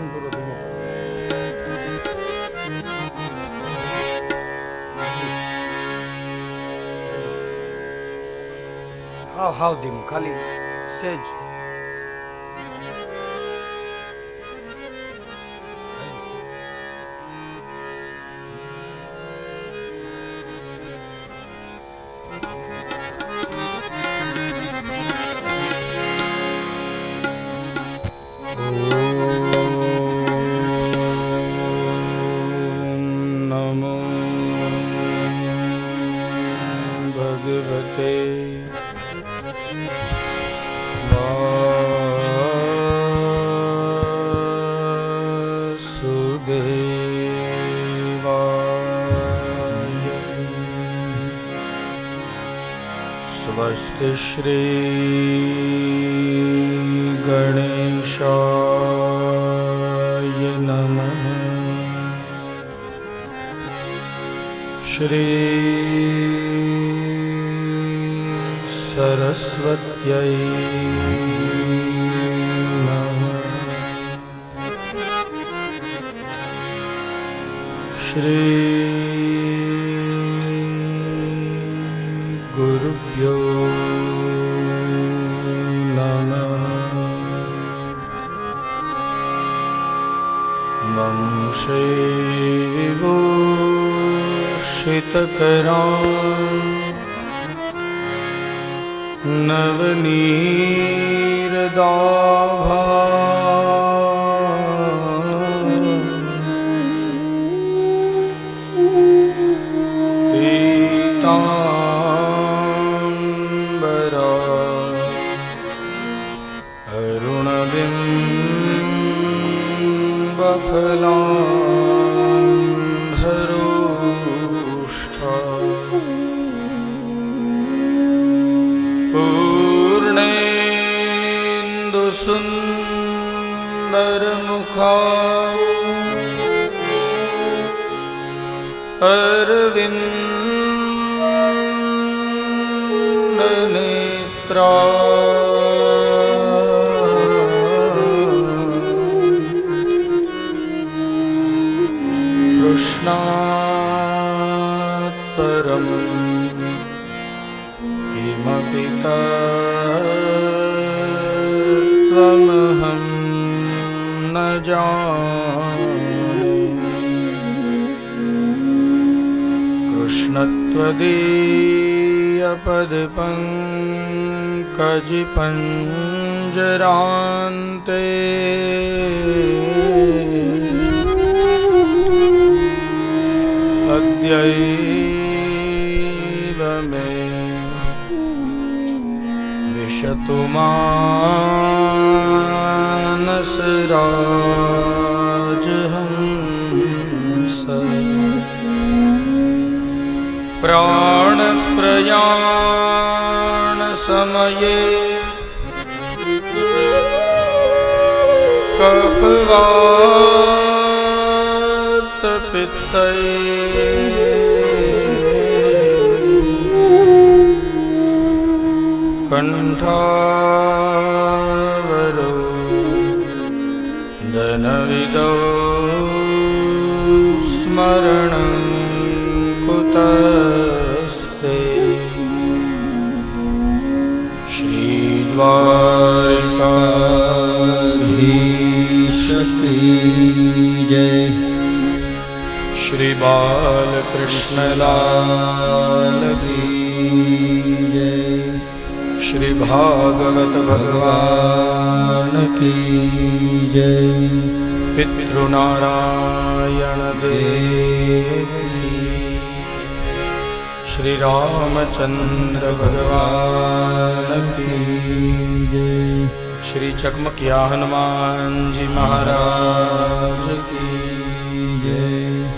ધ્યાનપૂર્વક ધીમો કરો. હાવ ધીમું, ખાલી સેજ. નમો ભગવતે स्वस्ति श्री गणेशाय नमः. श्री सरस्वत्यै नमः. श्री गुरुभ्यो नमः. वंशे विभूषितकरां नवनीरदाभा अरुणबिम्बफलांधरोष्ठा पूर्णेन्दुसुन्दरमुखा अरविन्दनेत्रा कृष्णात् परं किमपि तत्त्वमहं न जाने. कृष्णत्वदीयपदपङ्कजपञ्जरान्ते अद्यैव मे विशतु मानसराजहंस. प्राणप्रयाणसमये कफवातपित्तये कंठावरो धनविदो स्मरणं कुतस्ते. श्रीद्वारकाधीश की जय. श्री बालकृष्ण लाल की जय. श्री भागवत भगवान की जय. पितृनारायण देव की. श्री रामचंद्र भगवान की जय. श्री चकमकिया हनुमान जी महाराज की जय.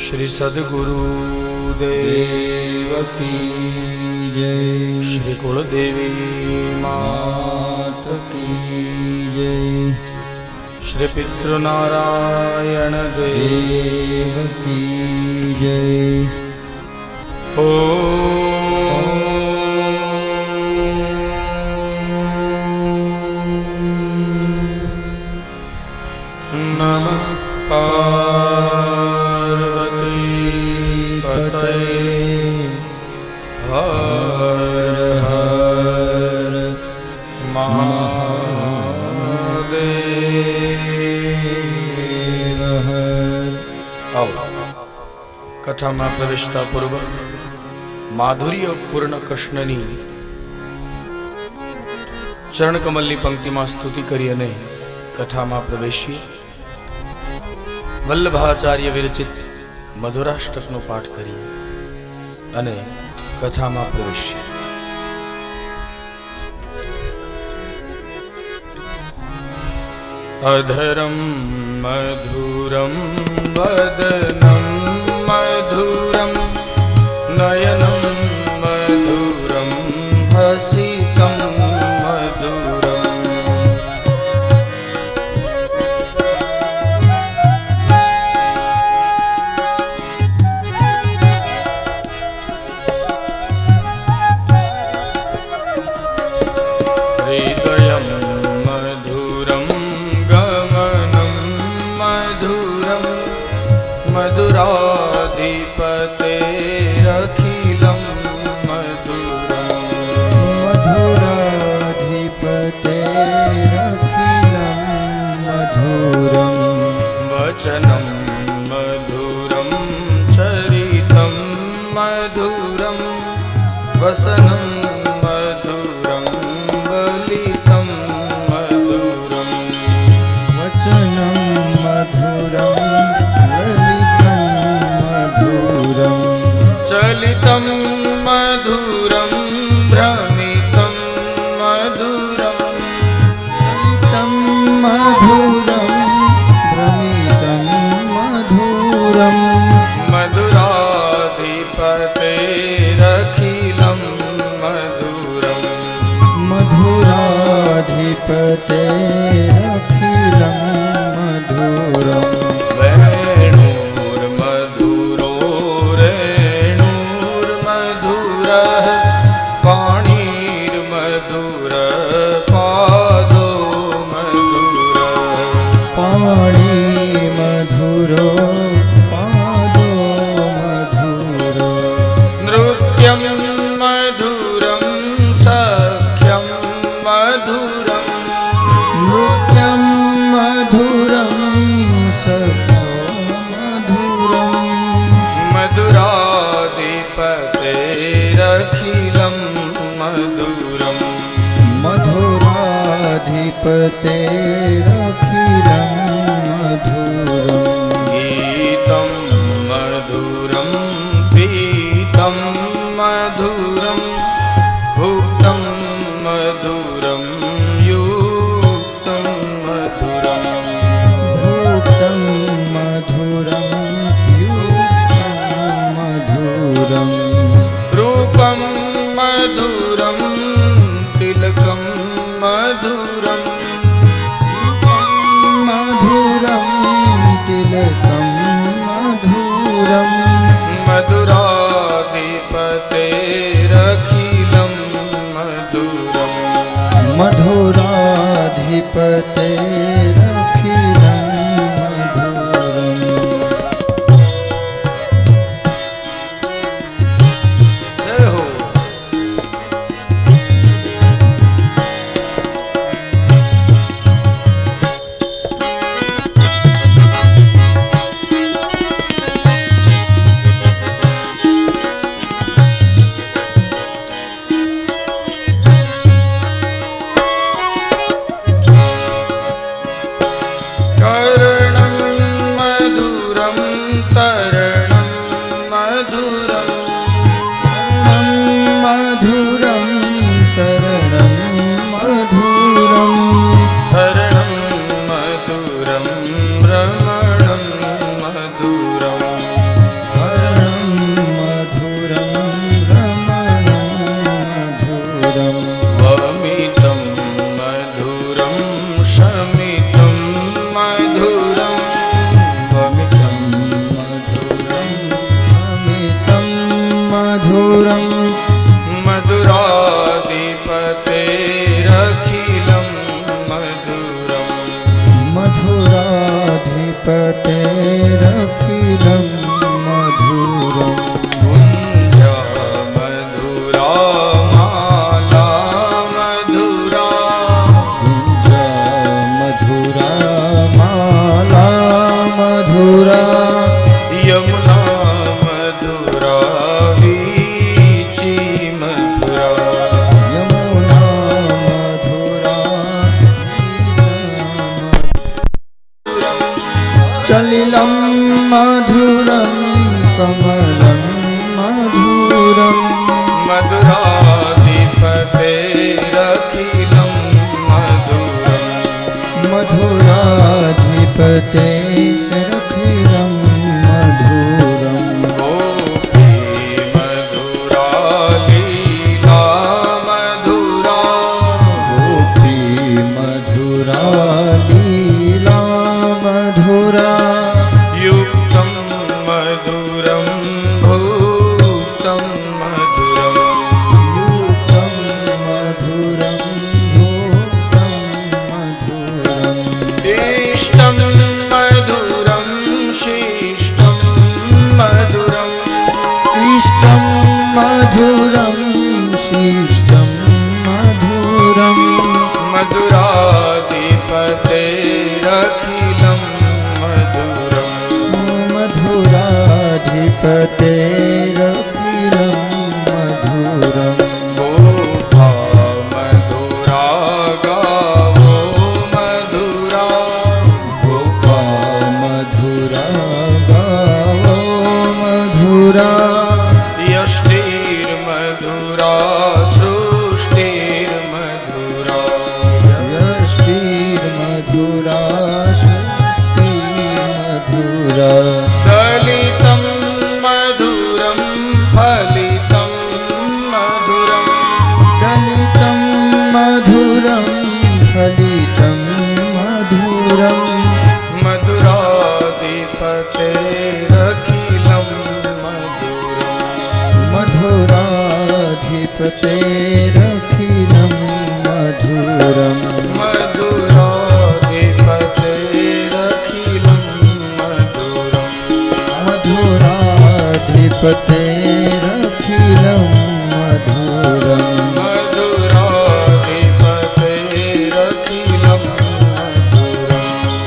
श्री सद्गुरु देव की जय. श्री कुलदेवी मात की जय. श्री पितृनारायण देव की जय. कथाમાં પ્રવેશતા પૂર્વ માધુર્યપૂર્ણ કૃષ્ણની ચરણકમલની પંક્તિમાં સ્તુતિ કરી અને કથામાં પ્રવેશીએ. વલ્લભાચાર્ય વિરચિત મધુરાષ્ટકનો પાઠ કરીએ અને કથામાં પ્રવેશીએ. અધરમ મધુરમ વદનમ મધુરમ નયનમ મધુરમ હસિતમ મધુરમ હૃદયમ મધુરમ ગમનમ મધુરમ મધુરાધિપતેરખિલમ મધુરમ મધુરાધિપતેરખિલમ મધુરમ વચનમ મધુરમ ચરિતમ મધુરમ વસનમ મધુરમ વલિતમ મધુરમ વચનમ મધુરમ ચલિતમ મધુરમ ભ્રમિતમ મધુરમ ચલિતમ મધુરમ ભ્રમિતમ મધુરમ મધુરાધિપતેરખિલમ મધુરમ મધુરાધિપતેરખિલમ મધુરમ વેણુર્મધુરો રેણુર્મધુરઃ પાણીર્મધુર પાદો મધુરઃ પાણી મધુરો પાદો મધુરો નૃત્યમ મધુરમ સખ્યમ મધુરમ નૃત્યમ મધુરમ સખ્યો મધુરમ મધુરાધિપતેરખિલમ મધુરમ મધુરાધિપતેરખિલમ મધુરમ ગીતમ મધુરમ પીતમ મધુરમ ભુક્તમ મધુરમ યુક્તમ મધુરમ ભૂક્તમ મધુરમ યુક્તમ મધુરમ રૂપમ મધુરમ તિલકમ મધુરમ મધુરમ તિલકમ મધુરમ મધુરાધિપતેરખિલમ મધુરમ મધુરાધિપતેરખિલમ મધુરમ જય હો. કર્ણમ મધુરમ તરણમ મધુરમ મધુરમ તરણમ મધુરમ હરણમ મધુરમ રમણમ મધુરમ હરણમ મધુરમ રમણમ મધુરમ વમિતમ મધુરમ શમિતમ મધુરમ વમિતમ મધુરમ અમિતમ મધુરમ મધુરાધિપતેરખિલમ મધુરમ મધુરાધિપતેરખિલમ મધુરમ ગુંજા મધુરા માલા મધુરા ગુંજા મધુરા માલા મધુરા યમુના सलिलं मधुरं कमलं मधुरं मधुराधिपतेरखिलं मधुरम् मधुराधिपतेरखिलं मधुरं गोपी मधुरा लीला मधुरा गोपी मधुरा लीला मधुरा युक्तं मधुरं भूतं मधुरम् युक्तं मधुरं भूतं मधुरम् इष्टं मधुरं शिष्टं मधुरम् इष्टं मधुरं शिष्टं मधुरम् मधुराधिपतेरखिलं मधुरम् मधुराधिपतेरखिलं मधुरम् गोपा मधुरा गावो मधुरा गोपा मधुरा गावो मधुरा यष्टिर्मधुरा सृष्टिर्मधुरा यष्टिर्मधुरा सृष्टिर्मधुरा दलितं मधुरं फलितं मधुरम् दलितं मधुरं फलितं मधुरम् मधुराधिपतेरखिलं मधुरम् मधुराधिपतेरखिलं मधुरम् मधुराधिपतेरखिलं मधुरम् मधुराधिपतेरखिलं मधुरम् मधुराधिपतेरखिलं मधुरम्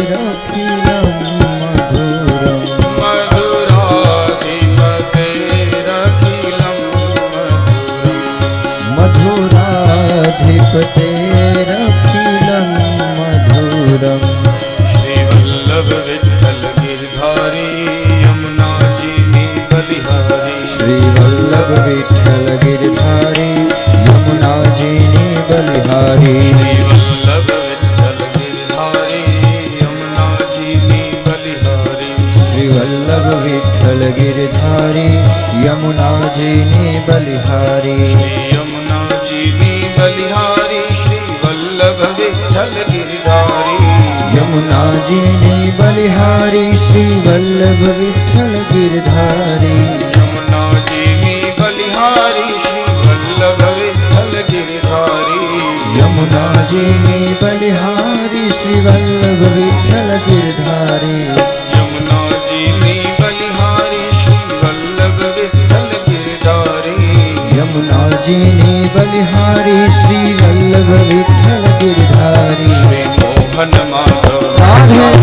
मधुराधिपतेरखिलं मधुरम् मधुराधिपतेरखिलं मधुरम् मधुराधिपतेरखिलं मधुरम् श्रीवल्लभ विठ्ठल गिरधारी यमुनाजीनी बलिहारी श्रीवल्लभ विठ्ठल गिरधारी यमुनाजीनी बलिहारी श्रीवल्लभ विठ्ठल गिरधारी यमुनाजीनी बलिहारी श्रीवल्लभ विठ्ठल गिरधारी यमुनाजीनी बलिहारी श्री यमुनाजीनी बलिहारी श्रीवल्लभ विठ्ठल गिरधारी यमुनाजीनी बलिहारी श्रीवल्लभ विठ्ठल गिरधारी यमुनाजीनी बलिहारी श्रीवल्लभ विठ्ठल गिरधारी यमुनाजीनी बलिहारी श्रीवल्लभ विठ्ठल गिरधारी यमुनाजीनी बलिहारी श्रीवल्लभ विठ्ठल गिरधारी यमुनाजीनी बलिहारी श्रीवल्लभ विठ्ठल गिरधारी श्री मोहन माधव माधव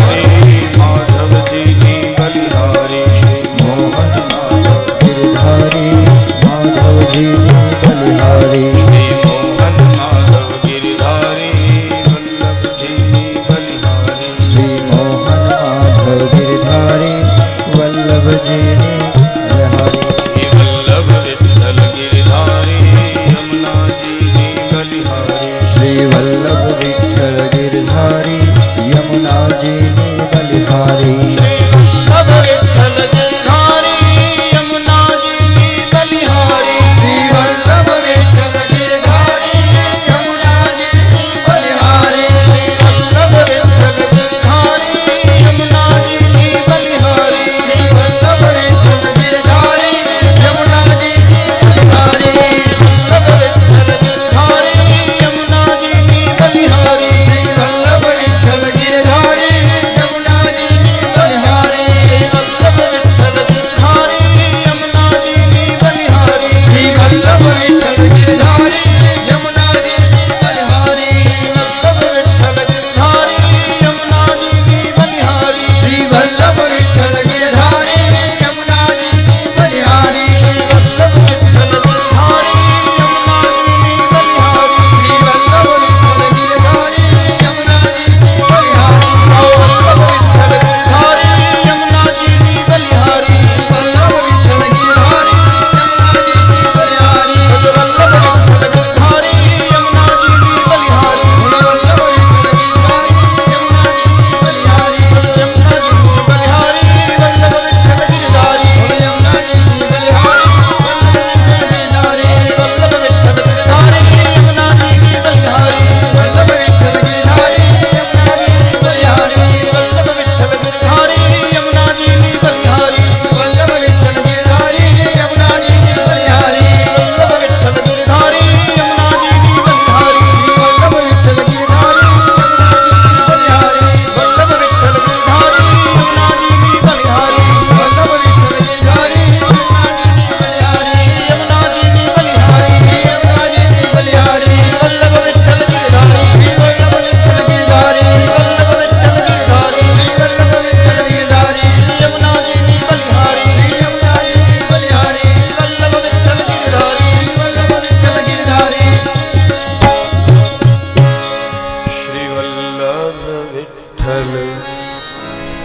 माधव जीनी बलिहारी श्री मोहन माधव गिरधारी माधव जीनी बलिहारी श्री मोहन माधव गिरधारी वल्लभ जीनी बलिहारी श्री मोहन माधव गिरधारी वल्लभ जीनी बलिहारी श्री वल्लभ विठ्ठल गिरधारी यमुनाजीनी बलिहारी श्री वल्लभ विठ्ठल गिरधारी यमुनाजीनी बलिहारी श्री वल्लभ विठ्ठल गिरधारी यमुनाजीनी बलिहारी श्री वल्लभ विठ्ठल गिरधारी यमुनाजीनी बलिहारी श्री वल्लभ विठ्ठल गिरधारी यमुनाजीनी बलिहारी श्री वल्लभ विठ्ठल गिरधारी यमुनाजीनी बलिहारी वल्लभ विठ्ठल गिरधारी यमुनाजीनी बलिहारी श्री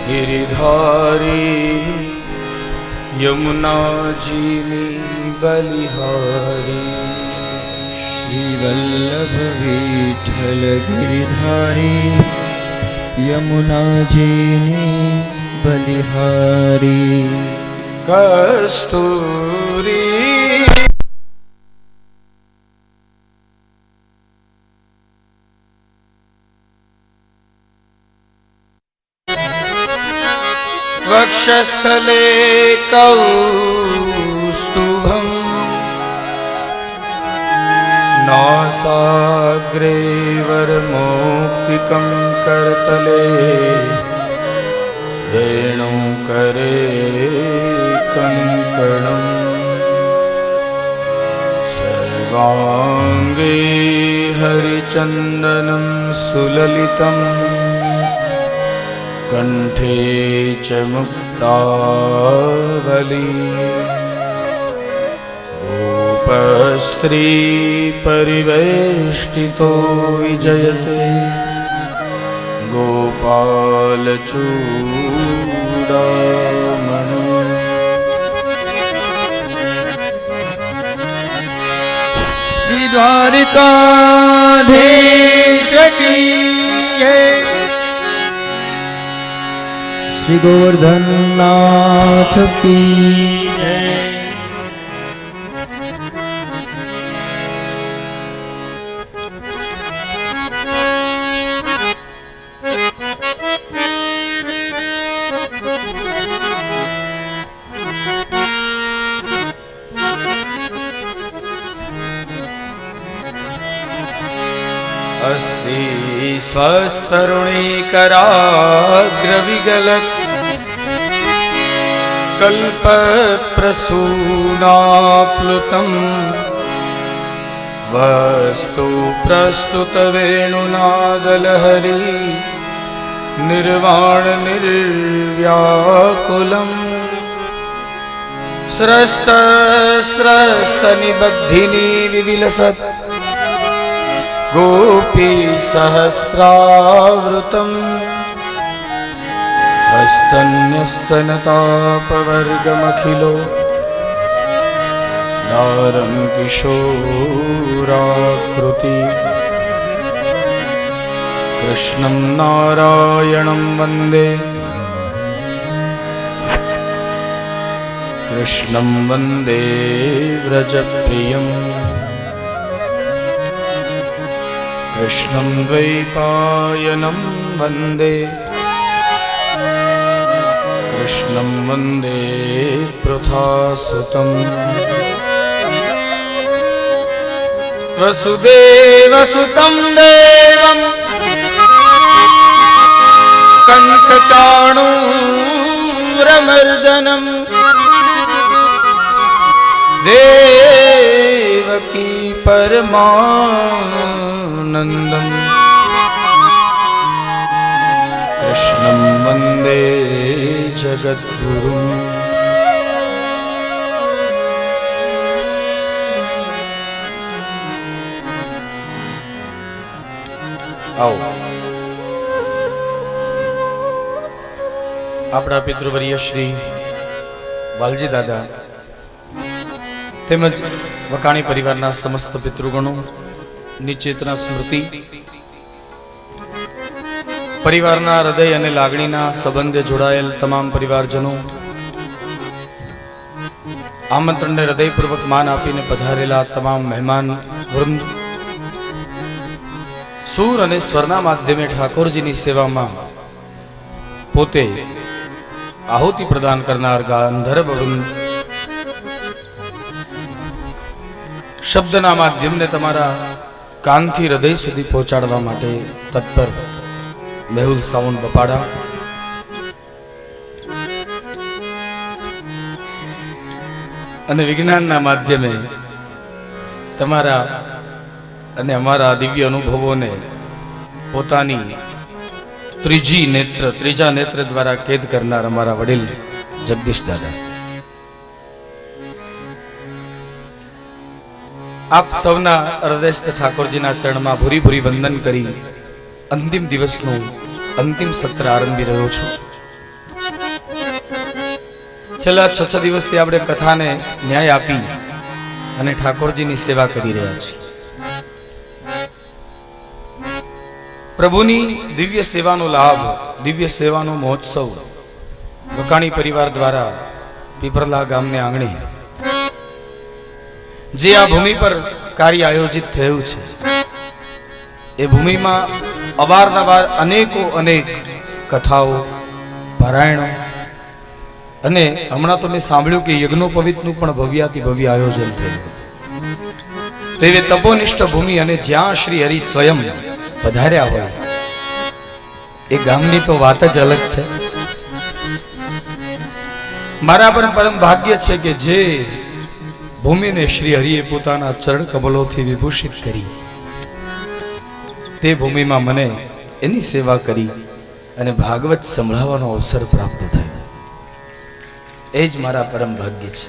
गिरिधारी यमुना जीनी बलिहारी श्री वल्लभ विठ्ठल गिरिधारी यमुना जीनी बलिहारी कस्तूरी वक्षस्थले कौस्तुभम् नासाग्रे वरमौक्तिकं करतले वेणुकरे कङ्कणम् सर्वाङ्गे हरिचन्दनं सुललितम् कंठे च मुक्तावली गोपस्त्री परिवेष्टितो विजयते गोपालचूडामणि श्री द्वारिकाधीश की जय श्री गोवर्धन नाथ की जय अस्ति स्वस्तरुणीकराग्रविगलत् कल्पप्रसूनाप्लुतम् वस्तु प्रस्तुतवेणुनादलहरी निर्वाणनिर्व्याकुलम् स्रस्तनिबद्धिनी विविलसत् गोपी सहस्रावृतम् हस्तन्यस्तनतापवर्गमखिलो नारं किशोराकृति कृष्णं नारायणं वन्दे कृष्णं वन्दे व्रजप्रियम् कृष्णं द्वैपायनं वन्दे कृष्णं वन्दे पृथासुतम् वसुदेवसुतं देवं कंसचाणूरमर्दनं देवकी परमानन्दम् कृष्णं वन्दे जगद्गुरुम् आओ આપણા પિતૃવર્ય શ્રી વાલજી દાદા તેમજ વકાણી પરિવારના સમસ્ત પિતૃગણો નિચેતના સ્મૃતિ પરિવારના હૃદય અને લાગણીના સંબંધે જોડાયેલ તમામ પરિવારજનો આમંત્રણને હૃદયપૂર્વક માન આપીને પધારેલા તમામ મહેમાન વૃંદ સૂર અને સ્વરના માધ્યમે ઠાકોરજીની સેવામાં પોતે આહુતિ પ્રદાન કરનાર ગાંધર્વ વૃંદ શબ્દના માધ્યમને તમારા કાનથી હૃદય સુધી પહોંચાડવા માટે તત્પર મેહુલ સાઉન્ડ બપાડા અને વિજ્ઞાનના માધ્યમે તમારા અને અમારા દિવ્ય અનુભવોને પોતાની ત્રીજા નેત્ર દ્વારા કેદ કરનાર અમારા વડીલ જગદીશ દાદા, આપ સૌના હૃદયસ્થ ઠાકોરજીના ચરણમાં ભૂરી ભૂરી વંદન કરી અંતિમ દિવસનું અંતિમ સત્ર આરંભી રહ્યો છું. છેલ્લા 6 દિવસથી આપણે કથાને ન્યાય આપી અને ઠાકોરજીની સેવા કરી રહ્યા છીએ. પ્રભુની દિવ્ય સેવાનો લાભ, દિવ્ય સેવાનો મહોત્સવ વકાણી પરિવાર દ્વારા પીપરલા ગામને આંગણે જે આ ભૂમિ પર કાર્ય આયોજિત થયું છે, એ ભૂમિમાં અવારનવાર અનેક કથાઓ, પારાયણો અને હમણાં તો મેં સાંભળ્યું કે યજ્ઞોપવિતનું પણ ભવ્યાતિ ભવ્ય આયોજન થયું. તો એવી તપોનિષ્ઠ ભૂમિ અને જ્યાં શ્રી હરિ સ્વયં પધાર્યા હોય એ ગામની તો વાત જ અલગ છે. મારા પણ પરમ ભાગ્ય છે કે જે ભૂમિને શ્રી હરિએ પોતાના ચરણ કમલોથી વિભૂષિત કરી, તે ભૂમિમાં મને એની સેવા કરી અને ભાગવત સંભળાવવાનો અવસર પ્રાપ્ત થયો. એ જ મારા પરમ ભાગ્ય છે.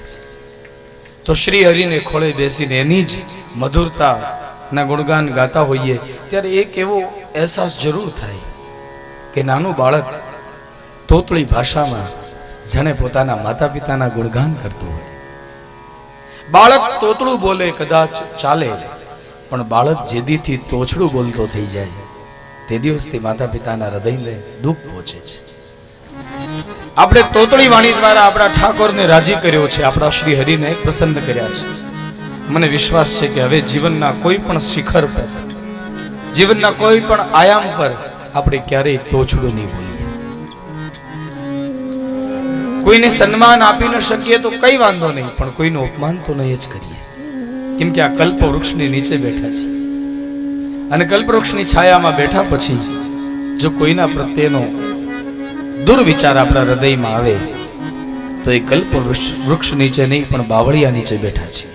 તો શ્રી હરિને ખોળે બેસીને એની જ મધુરતાના ગુણગાન ગાતા હોઈએ ત્યારે એક એવો અહેસાસ જરૂર થાય કે નાનું બાળક તોતળી ભાષામાં જાણે પોતાના માતા પિતાના ગુણગાન કરતું હોય. બાળક તોતળું બોલે કદાચ ચાલે, પણ બાળક જેદીથી તોછડું બોલતો થઈ જાય તે દિવસથી માતા પિતાના હૃદયને દુઃખ પહોંચે છે. આપણે તોતળી વાણી દ્વારા આપણા ઠાકોરને રાજી કર્યો છે, આપણા શ્રી હરિને પ્રસન્ન કર્યા છે. મને વિશ્વાસ છે કે હવે જીવનના કોઈ પણ શિખર પર, જીવનના કોઈ પણ આયામ પર આપણે ક્યારેય તોછડું નહીં બોલીએ. કોઈને સન્માન આપી ન શકીએ તો કઈ વાંધો નહીં, પણ કોઈનું અપમાન તો નહીં જ કરીએ. કેમ કે આ કલ્પ વૃક્ષની નીચે બેઠા છે અને કલ્પવૃક્ષની છાયામાં બેઠા પછી જો કોઈના પ્રત્યેનો દુર્વિચાર આપણા હૃદયમાં આવે તો એ કલ્પ વૃક્ષ નીચે નહીં પણ બાવળિયા નીચે બેઠા છે.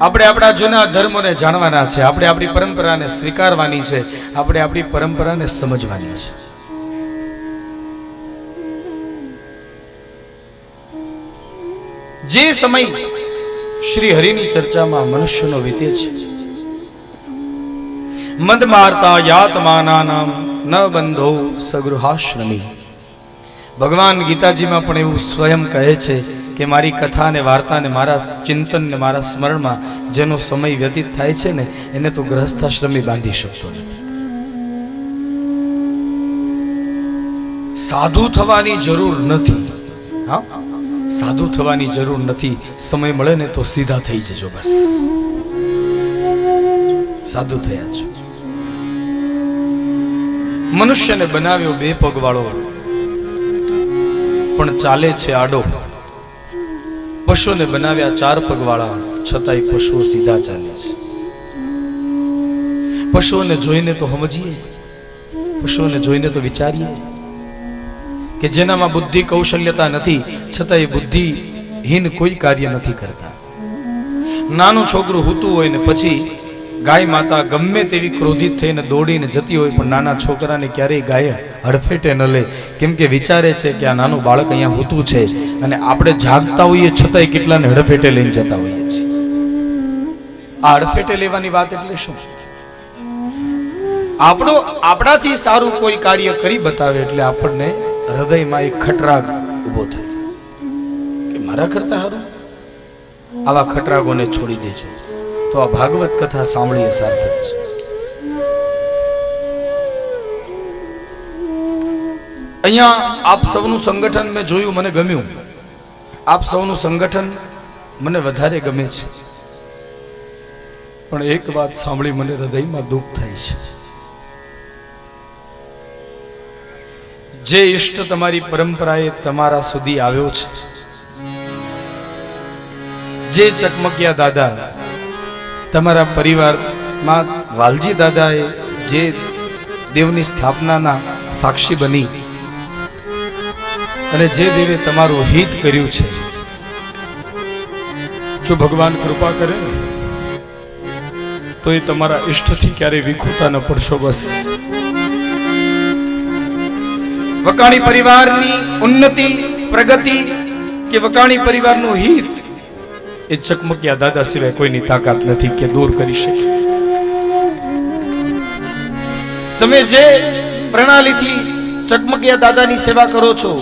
આપણે આપણા જૂના ધર્મોને જાણવાના છે, આપણે આપણી પરંપરાને સ્વીકારવાની છે, આપણે આપણી પરંપરાને સમજવાની છે. જે સમય શ્રી હરિની ચર્ચામાં મનુષ્યનો વીતે છે, મદ મારતા યાતમાનાનામ ન બંધો સગૃહાશ્રમી. ભગવાન ગીતાજીમાં પણ એવું સ્વયં કહે છે કે મારી કથા ને વાર્તા ને મારા ચિંતન ને મારા સ્મરણમાં જેનો સમય વ્યતીત થાય છે ને એને તો ગ્રહસ્થાશ્રમી બાંધી શકતો નથી. સાધુ થવાની જરૂર નથી. હા, સાધુ થવાની જરૂર નથી. સમય મળે ને તો સીધા થઈ જજો, બસ સાધુ થયા છો. મનુષ્યને બનાવ્યો 2 પગ વાળો પણ ચાલે છે આડો. પશુને બનાવ્યા 4 પગ વાળા છતાંય પશુઓ સીધા ચાલે છે. પશુઓને જોઈને તો સમજીએ, પશુઓને જોઈને તો વિચારીએ કે જેનામાં બુદ્ધિ કૌશલ્યતા નથી છતાં એ બુદ્ધિહીન કોઈ કાર્ય નથી કરતા. નાનું છોકરું હૂતું હોય ને પછી ગાય માતા ગમે તેવી ક્રોધિત થઈને દોડીને જતી હોય પણ નાના છોકરાને ક્યારેય ગાય હડફેટે ન લે. કેમ કે વિચારે છે કે આ નાનું બાળક અહીંયા હૂતું છે અને આપણે જાગતા હોઈએ છતાંય કેટલાને હડફેટે લઈને જતા હોઈએ છીએ. આ હડફેટે લેવાની વાત એટલે શું? આપણાથી સારું કોઈ કાર્ય કરી બતાવે એટલે આપણને હૃદયમાં એક ખટરાગ ઉભો થાય કે મારા કરતા સારું. આવા ખટરાગોને છોડી દેજો. તો આ ભાગવત કથા સાંભળીએ સાર્થક છે. અહીંયા આપ સૌનું સંગઠન મેં જોયું, મને ગમ્યું. આપ સૌનું સંગઠન મને વધારે ગમે છે, પણ એક વાત સાંભળી મને હૃદયમાં દુઃખ થાય છે. જે ઈષ્ટ તમારી પરંપરાએ તમારા સુધી આવ્યો છે, જે ચકમકિયા દાદા તમારા પરિવારમાં વાલજી દાદાએ જે દેવની સ્થાપનાના સાક્ષી બની અને જે દેવે તમારું હિત કર્યું છે, જો ભગવાન કૃપા કરે ને તો એ તમારા ઈષ્ટથી ક્યારેય વિખૂટા ન પડશો. બસ વકાણી પરિવારની ઉન્નતિ, પ્રગતિ કે વકાણી પરિવારનું હિત એ ચકમકિયા દાદા સિવાય કોઈની તાકાત નથી કે દૂર કરી શકે. તમે જે પ્રણાલીથી ચકમકિયા દાદાની સેવા કરો છો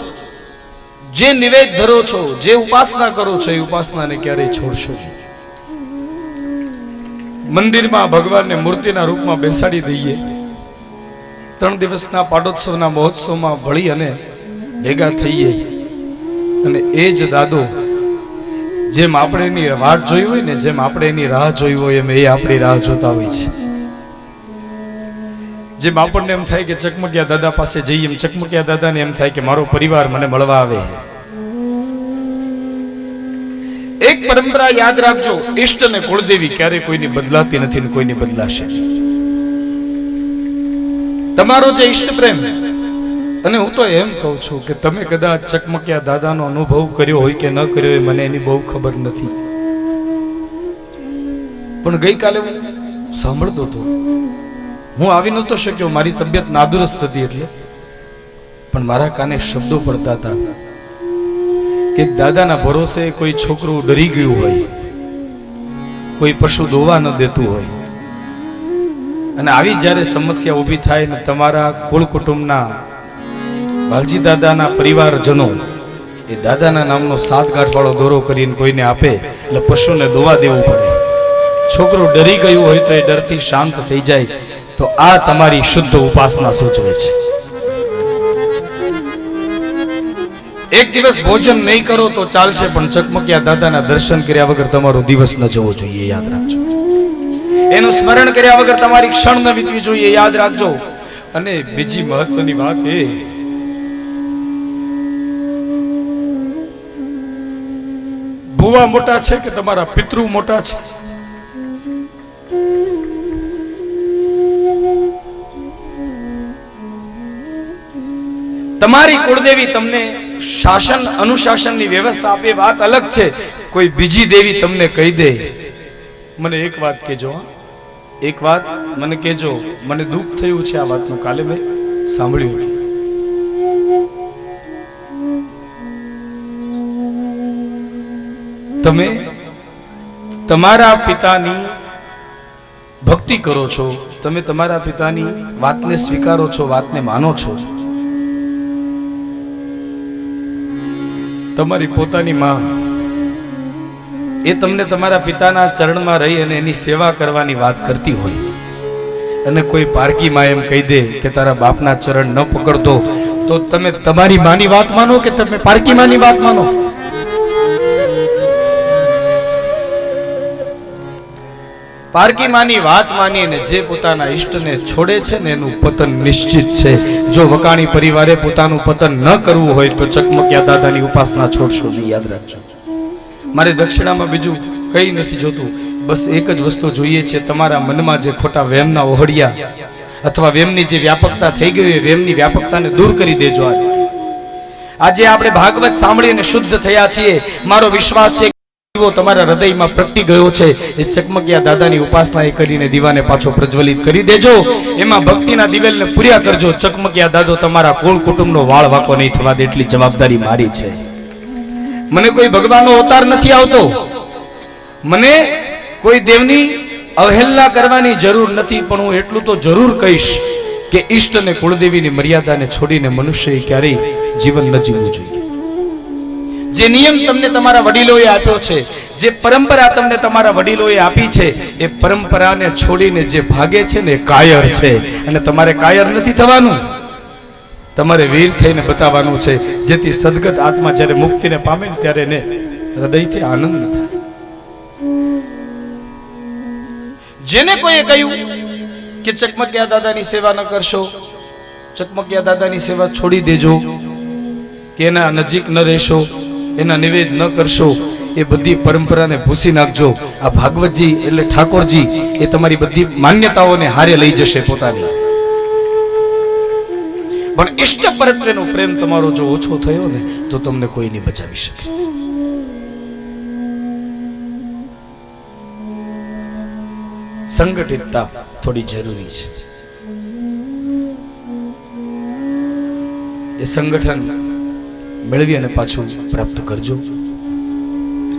જે નિવેદ ધરો છો, જે ઉપાસના કરો છો, એ ઉપાસનાને ક્યારેય છોડશો નહીં. મંદિરમાં ભગવાનને મૂર્તિના રૂપમાં બેસાડી દઈએ, 3 દિવસના પાટોત્સવના મહોત્સવમાં ભળી અને ભેગા થઈએ, અને એ જ દાદો જેમ આપણે એની વાટ જોઈ હોય ને, જેમ આપણે એની રાહ જોઈ હોય, એમ એ આપણી રાહ જોતા હોય છે. જેમ આપણને એમ થાય કે ચકમકિયા દાદા પાસે જઈએ, એમ ચકમકિયા દાદાને એમ થાય કે મારો પરિવાર મને મળવા આવે. એક પરંપરા યાદ રાખજો, ઈષ્ટ અને કુળદેવી ક્યારેય કોઈની બદલાતી નથી ને કોઈની બદલાશે. તમારો જે ઈષ્ટ પ્રેમ, અને હું તો એમ કહું છું કે તમે કદાચ ચકમકિયા દાદાનો અનુભવ કર્યો હોય કે ન કર્યો હોય, મને એની બહુ ખબર નથી, પણ ગઈકાલે હું સાંભળતો હતો. હું આવી નહોતો શક્યો, મારી તબિયત નાદુરસ્ત હતી એટલે, પણ મારા કાને શબ્દો પડતા હતા કે દાદાના ભરોસે કોઈ છોકરું ડરી ગયું હોય, કોઈ પશુ દોવા ન દેતું હોય, અને આવી જ્યારે સમસ્યા ઊભી થાય ને તમારા કુળ કુટુંબના વાલજી દાદાના પરિવારજનો એ દાદાના નામનો 7 ગાંઠવાળો દોરો કરીને કોઈને આપે એટલે પશુને દોવા દેવું પડે. છોકરું ડરી ગયું હોય તો એ ડરથી શાંત થઈ જાય. તો આ તમારી શુદ્ધ ઉપાસના સૂચવે છે. એક દિવસ ભોજન નહીં કરો તો ચાલશે, પણ ચકમકિયા દાદાના દર્શન કર્યા વગર તમારો દિવસ ન જવો જોઈએ, યાદ રાખજો. એનું સ્મરણ કર્યા વગર તમારી ક્ષણ ન વીતવી જોઈએ, યાદ રાખજો. અને બીજી મહત્વની વાત એ, ભુવા મોટા છે કે તમારા પિતૃ મોટા છે, તમારી કુળદેવી તમને શાસન અનુશાસનની વ્યવસ્થા આપે, વાત અલગ છે. કોઈ બીજી દેવી તમને કહી દે, મને એક વાત કહેજો, એક વાત મને કહેજો, મને દુઃખ થયું છે આ વાતનું, કાલે મેં સાંભળ્યું. તમે તમારા પિતાની ભક્તિ કરો છો, તમે તમારા પિતાની વાતને સ્વીકારો છો, વાતને માનો છો. તમારી પોતાની માં એ તમને તમારા પિતાના ચરણમાં રહી અને એની સેવા કરવાની વાત કરતી હોય, અને કોઈ પારકી માં એમ કહી દે કે તારા બાપના ચરણ ન પકડતો, તો તમે તમારી માની વાત માનો કે તમે પારકી માની વાત માનો? પારકી માની વાત માનીને જે પોતાના ઈષ્ટને છોડે છે ને એનું પતન નિશ્ચિત છે. જો વકાણી પરિવારે પોતાનું પતન ન કરવું હોય તો ચકમકિયા દાદાની ઉપાસના છોડશો નહીં, યાદ રાખજો. મારે દક્ષિણામાં બીજું કઈ નથી જોતું, બસ એક જ વસ્તુ જોઈએ છે. તમારા મનમાં જે ખોટા વેમના ઓહડિયા અથવા વેમની જે વ્યાપકતા થઈ ગઈ હોય, વેમની વ્યાપકતાને દૂર કરી દેજો. આજે આપણે ભાગવત સાંભળીને શુદ્ધ થયા છીએ, મારો વિશ્વાસ છે તમારા હૃદયમાં પ્રગટી ગયો છે. એ ચકમકિયા દાદાની ઉપાસના એ કરીને દીવાને પાછો પ્રજ્વલિત કરી દેજો, એમાં ભક્તિના દિવેલને પૂર્યા કરજો. ચકમકિયા દાદો તમારા કુળ કુટુંબનો વાળ વાકો નહીં થવા દે, એટલી જવાબદારી મારી છે. મને કોઈ ભગવાનનો અવતાર નથી આવતો, મને કોઈ દેવની અવહેલના કરવાની જરૂર નથી, પણ હું એટલું તો જરૂર કહીશ કે ઈષ્ટ અને કુળદેવીની મર્યાદાને છોડીને મનુષ્યએ ક્યારેય જીવન ન જીવવું જોઈએ. જે નિયમ તમને તમારા વડીલોએ આપ્યો છે, જે પરંપરા તમને તમારા વડીલોએ આપી છે, એ પરંપરાને છોડીને જે ભાગે છે ને એ કાયર છે. અને તમારે કાયર નથી થવાનું, તમારે વીર થઈને બતાવવાનું છે, જેથી સદગત આત્મા જ્યારે મુક્તિને પામે ને ત્યારે એને હૃદયથી આનંદ થાય. જેને કોઈએ કહ્યું કે ચકમકિયા દાદાની સેવા ન કરશો, ચકમકિયા દાદાની સેવા છોડી દેજો, કે એના નજીક ન રહેશો, એના નિવેદ ન કરશો, એ બધી પરંપરાને ભૂસી નાખજો. આ ભાગવતજી એટલે ઠાકોરજી એ તમારી બધી માન્યતાઓને હારે લઈ જશે પોતાની. પણ ઈષ્ટ પરત્વેનો પ્રેમ તમારો જો ઓછો થયો ને તો તમને કોઈ નહીં બચાવી શકે. સંગઠિતતા થોડી જરૂરી છે. એ સંગઠન મેળવી અને પાછું પ્રાપ્ત કરજો.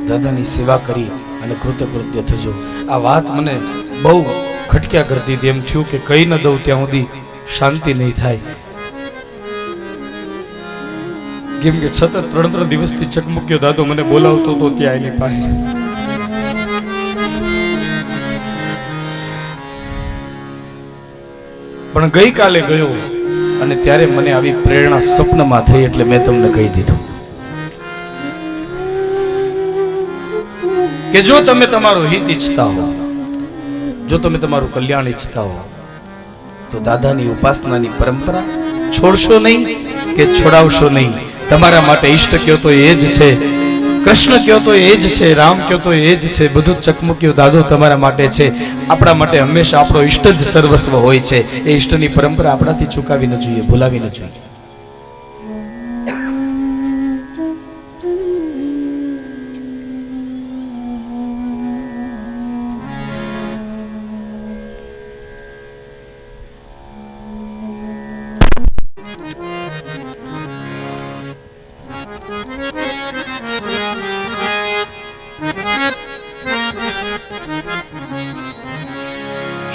દાદાની સેવા કરી અને કૃતકૃત્ય થજો. આ વાત મને બહુ ખટક્યા કરતી હતી, એમ થયું કે કઈ ન દઉં ત્યાં સુધી શાંતિ નહીં થાય. કેમ કે સતત 3 દિવસથી ચકમુક્યો દાદો મને બોલાવતો હતો ત્યાં એની પાસે. પણ ગઈકાલે ગયો અને ત્યારે મને આવી પ્રેરણા સ્વપ્નમાં થઈ, એટલે મેં તમને કહી દીધું કે જો તમે તમારું હિત ઈચ્છતા હો, જો તમે તમારું કલ્યાણ ઈચ્છતા હો, તો દાદાની ઉપાસનાની પરંપરા છોડશો નહીં કે છોડાવશો નહીં. તમારા માટે ઈષ્ટ કયો તો એ જ છે, કૃષ્ણ કયો તો એ જ છે, રામ કયો તો એ જ છે, બધું ચકમુક્યો દાદો તમારા માટે છે. આપણા માટે હંમેશા આપણો ઈષ્ટ જ સર્વસ્વ હોય છે. એ ઈષ્ટની પરંપરા આપણાથી ચૂકાવી ન જોઈએ, ભૂલાવી ન જોઈએ.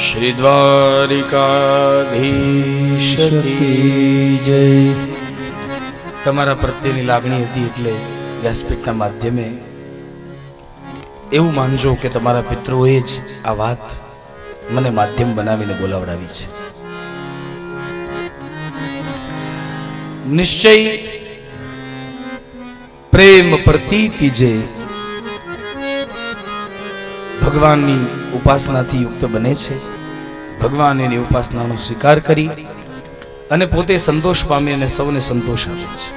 શ્રી દ્વારિકાધીશ કી જય. તમારા પ્રત્યેની લાગણી હતી એટલે વ્યાસપીઠના માધ્યમે એવું માનજો કે તમારા પિતૃઓએ જ આ વાત મને માધ્યમ બનાવીને બોલાવડાવી છે. નિશ્ચય પ્રેમ પ્રતીતિ જે ભગવાનની ઉપાસનાથી યુક્ત બને છે, ભગવાન એની ઉપાસનાનો સ્વીકાર કરી અને પોતે સંતોષ પામી અને સૌને સંતોષ આપે છે.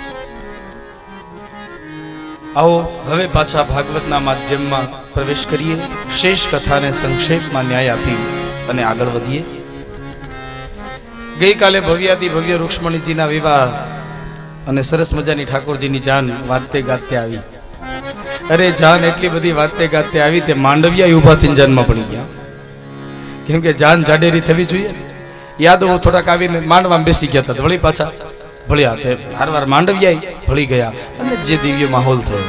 આવો હવે પાછા ભાગવતના માધ્યમમાં પ્રવેશ કરીએ. શેષ કથાને સંક્ષેપમાં ન્યાય આપી અને આગળ વધીએ. ગઈકાલે ભવ્યાતિ ભવ્ય રૂક્ષ્મણીજીના વિવાહ અને સરસ મજાની ઠાકોરજીની જાન વાતે ગાતે આવી. અરે જાન એટલી બધી વાતે ગાતે આવી તે માંડવિયા ઉભા થઈને જાનમાં પડી ગયા. કેમ કે જાન જાડેરી થવી જોઈએ. યાદવો થોડાક આવીને માંડવામાં બેસી ગયા હતા, વળી પાછા ભળ્યા તે હારવાર માંડવિયા ભળી ગયા અને જે દિવ્ય માહોલ થયો,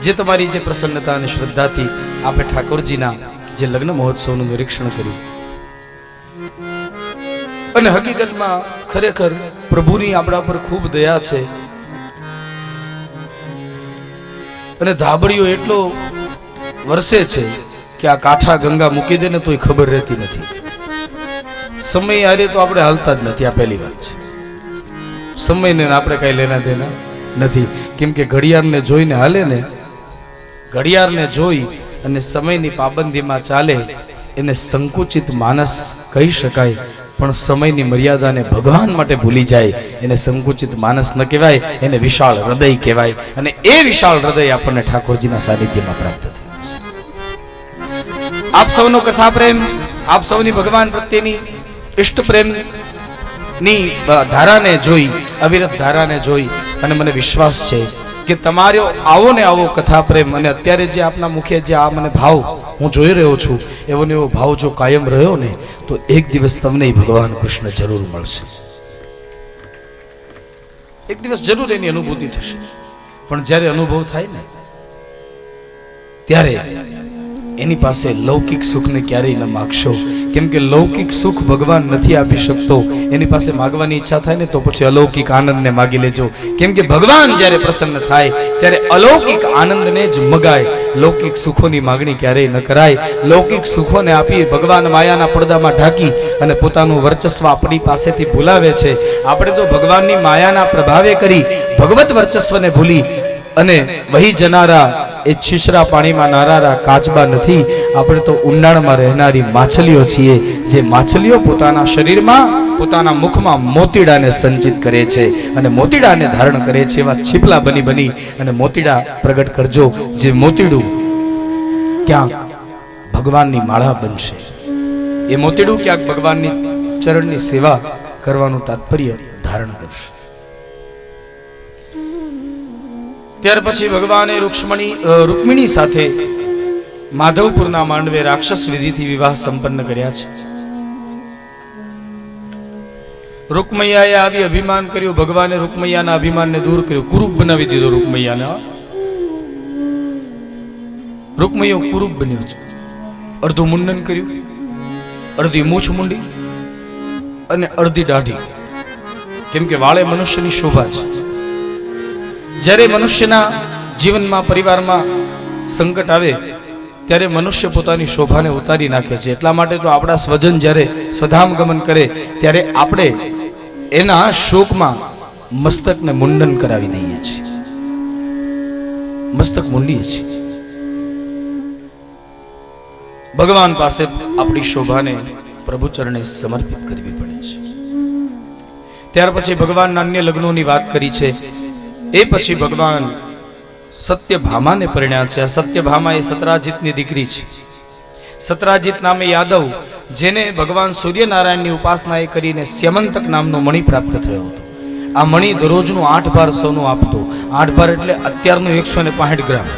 જે તમારી જે પ્રસન્નતા અને શ્રદ્ધાથી આપણે ઠાકોરજીના જે લગ્ન મહોત્સવનું નિરીક્ષણ કર્યું, અને હકીકતમાં ખરેખર પ્રભુની આપણા પર ખૂબ દયા છે. અને ધાબળીઓ એટલો વરસે છે કે આ કાંઠા ગંગા મૂકી દે ને તોય ખબર રહેતી નથી. સમય આરે તો આપણે હાલતા જ નથી. આ પહેલી વાત છે. સમયને આપણે કઈ લેના દેના નથી. કેમ કે ઘડિયાળને જોઈને હાલે ને, ઘડિયાળને જોઈ અને સમયની પાબંદીમાં ચાલે એને સંકુચિત માનસ કહી શકાય, પણ સમયની મર્યાદાને ભગવાન માટે ભૂલી જાય એને સંકુચિત માનસ ન કહેવાય, એને વિશાળ હૃદય કહેવાય. અને એ વિશાળ હૃદય આપણને ઠાકોરજીના સાનિધ્યમાં પ્રાપ્ત થયું. આપ સૌનો કથા પ્રેમ, આપ સૌની ભગવાન પ્રત્યેની ઇષ્ટ પ્રેમની ધારાને જોઈ, અવિરત ધારાને જોઈ અને મને વિશ્વાસ છે કે તમારો આવો ને આવો કથા પ્રેમ અને અત્યારે જે આપના મુખે જે આ મને ભાવ હું જોઈ રહ્યો છું, એવો ને એવો ભાવ જો કાયમ રહ્યો ને તો એક દિવસ તમને ભગવાન કૃષ્ણ જરૂર મળશે. એક દિવસ જરૂર એની અનુભૂતિ થશે. પણ જ્યારે અનુભવ થાય ને ત્યારે એની પાસે લૌકિક સુખને ક્યારેય ન માગશો. કેમ કે લૌકિક સુખ ભગવાન નથી આપી શકતો. એની પાસે માગવાની ઈચ્છા થાય ને તો પછી અલૌકિક આનંદને માગી લેજો. કેમ કે ભગવાન જ્યારે પ્રસન્ન થાય ત્યારે અલૌકિક આનંદને જ મગાય. લૌકિક સુખોની માગણી ક્યારેય ન કરાય. લૌકિક સુખોને આપી ભગવાન માયાના પડદામાં ઢાંકી અને પોતાનું વર્ચસ્વ આપણી પાસેથી ભૂલાવે છે. આપણે તો ભગવાનની માયાના પ્રભાવે કરી ભગવત વર્ચસ્વને ભૂલી અને વહી જનારા એ છીછરા પાણીમાં નારારા કાચબા નથી. આપણે તો ઊંડાણમાં રહેનારી માછલીઓ છીએ, જે માછલીઓ પોતાના શરીરમાં, પોતાના મુખમાં મોતીડાને સંચિત કરે છે અને મોતીડાને ધારણ કરે છે. એવા છીપલા બની બની અને મોતીડા પ્રગટ કરજો, જે મોતીડું ક્યાંક ભગવાનની માળા બનશે. એ મોતીડું ક્યાંક ભગવાનની ચરણની સેવા કરવાનું તાત્પર્ય ધારણ કરશે. ત્યાર પછી ભગવાને રૂક્મિણી સાથે માધવપુરના માંડવે રાક્ષસ વિધિથી વિવાહ સંપન્ન કર્યા છે. રૂકમૈયાએ આવી અભિમાન કર્યું. ભગવાને રૂકમૈયાના અભિમાનને દૂર કર્યું, કુરૂપ બનાવી દીધો રૂકમૈયાને. રૂકમૈયો કુરૂપ બન્યો છે. અડધું મુંડન કર્યું, અડધી મૂછ મુંડી અને અડધી દાઢી. કેમ કે વાળે મનુષ્યની શોભા છે. જ્યારે મનુષ્યના જીવનમાં પરિવારમાં સંકટ આવે ત્યારે મનુષ્ય પોતાની શોભાને ઉતારી નાખે છે. એટલા માટે તો આપણા સ્વજન જ્યારે સ્વધામ ગમન કરે ત્યારે આપણે એના શોકમાં મસ્તકને મુંડન કરાવી દઈએ છીએ, મસ્તક મુંડીએ છીએ. ભગવાન પાસે આપણી શોભાને પ્રભુ ચરણે સમર્પિત કરવી પડે છે. ત્યાર પછી ભગવાનના અન્ય લગ્નોની વાત કરી છે. એ પછી ભગવાન સત્યભામાને પરિણ્યા છે. આ સત્યભામા એ સતરાજીતની દીકરી છે. સતરાજીત નામે યાદવ, જેને ભગવાન સૂર્યનારાયણની ઉપાસના કરીને સ્યમંતક નામનો મણિ પ્રાપ્ત થયો હતો. આ મણિ દરરોજનું 8 ભાર સોનું આપતો. 8 ભાર એટલે અત્યારનું 165 ગ્રામ.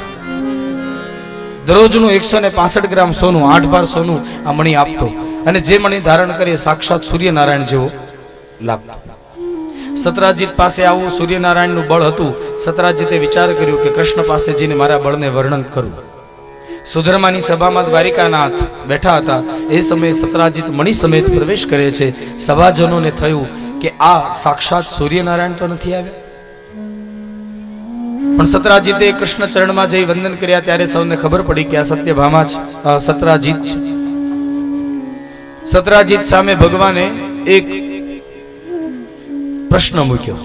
દરરોજનું 165 ગ્રામ સોનું, 8 ભાર સોનું આ મણિ આપતો. અને જે મણિ ધારણ કરે સાક્ષાત સૂર્યનારાયણ જેવો લાગતો. સતરાજીત પાસે આવું સૂર્યનારાયણનું બળ હતું. સતરાજીતે વિચાર કર્યો કે કૃષ્ણ પાસે જઈને મારા બળને વર્ણન કરું. સુધર્માની સભામાં દ્વારિકાનાથ બેઠા હતા. એ સમયે સતરાજીત મણિ સમેત પ્રવેશ કરે છે. સભાજનોને થયું કે આ સાક્ષાત સૂર્યનારાયણ તો નથી આવ્યા. પણ સતરાજીતે કૃષ્ણ ચરણમાં જઈ વંદન કર્યા ત્યારે સૌને ખબર પડી કે આ સત્યભામા છે, સતરાજીત છે. સતરાજીત સામે ભગવાને એક પ્રશ્ન મૂક્યો.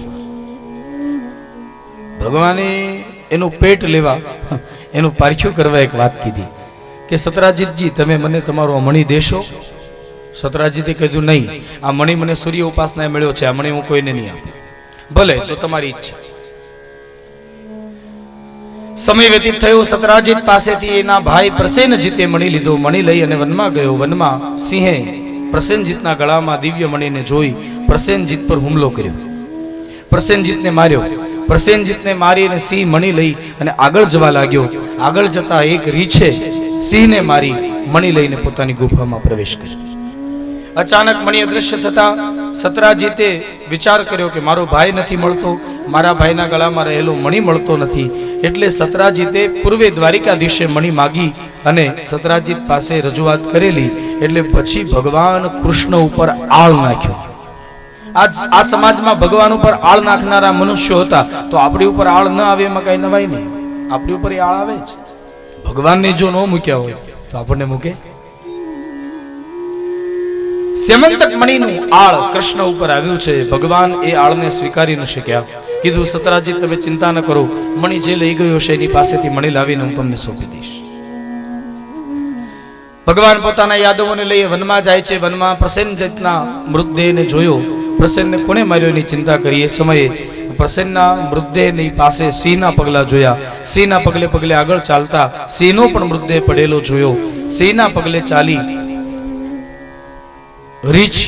ભગવાને એનું પેટ લેવા, એનું પારખ્યું કરવા એક વાત કીધી કે સતરાજીતજી તમે મને તમારો મણિ દેશો? સતરાજીતે કીધું નહીં, આ મણિ મને સૂર્ય ઉપાસનાએ મળ્યો છે, આ મણિ હું કોઈને નહીં આપું. ભલે, તો તમારી ઈચ્છા. સમય વ્યતીત થયો. સતરાજીત પાસેથી એના ભાઈ પ્રસેનજીતે મણિ લીધો. મણિ લઈ અને વનમાં ગયો. વનમાં સિંહે પ્રસેનજીતના ગળામાં દિવ્ય મણિને જોઈ પ્રસેનજીત પર હુમલો કર્યો. પ્રસેનજીતને માર્યો. પ્રસેનજીતને મારી અને સિંહ મણિ લઈ અને આગળ જવા લાગ્યો. આગળ જતા એક રીછે સિંહને મારી મણિ લઈને પોતાની ગુફામાં પ્રવેશ કર્યો. અચાનક મણિ અદૃશ્ય થતા સતરાજીતે વિચાર કર્યો કે મારો ભાઈ નથી મળતો, મારા ભાઈના ગળામાં રહેલો મણિ મળતો નથી. એટલે સતરાજીતે પૂર્વે દ્વારિકાધીશે મણિ માગી અને સતરાજીત પાસે રજૂઆત કરેલી. એટલે પછી ભગવાન કૃષ્ણ ઉપર આળ નાખ્યો. આ સમાજમાં ભગવાન ઉપર આળ નાખનારા મનુષ્યો હતા, તો આપણી ઉપર આળ ન આવે એમાં કઈ નવાઈ નહીં. આપણી ઉપર એ આળ આવે જ. ભગવાનને જો ન મૂક્યા હોય તો આપણને મૂકે? સ્યમંતક મણિનું આળ કૃષ્ણ ઉપર આવ્યું છે. ભગવાન એ આળને સ્વીકારી ન શક્યા. કીધું સતરાજીત તમે ચિંતા ન કરો, મણિ જે લઈ ગયો છે એની પાસેથી મણિ લાવીને હું તમને સોંપી દઈશ. ભગવાન પોતાના યાદવોને લઈ વનમાં જાય છે. વનમાં પ્રસેનજીતના મૃતદેહને જોયો. પ્રસેનને કોણે માર્યો એની ચિંતા કરી. એ સમયે પ્રસેનના મૃતદેહની પાસે સિંહના પગલા જોયા. સિંહના પગલે પગલે આગળ ચાલતા સિંહનો પણ મૃતદેહ પડેલો જોયો. સિંહના પગલે ચાલી રીછ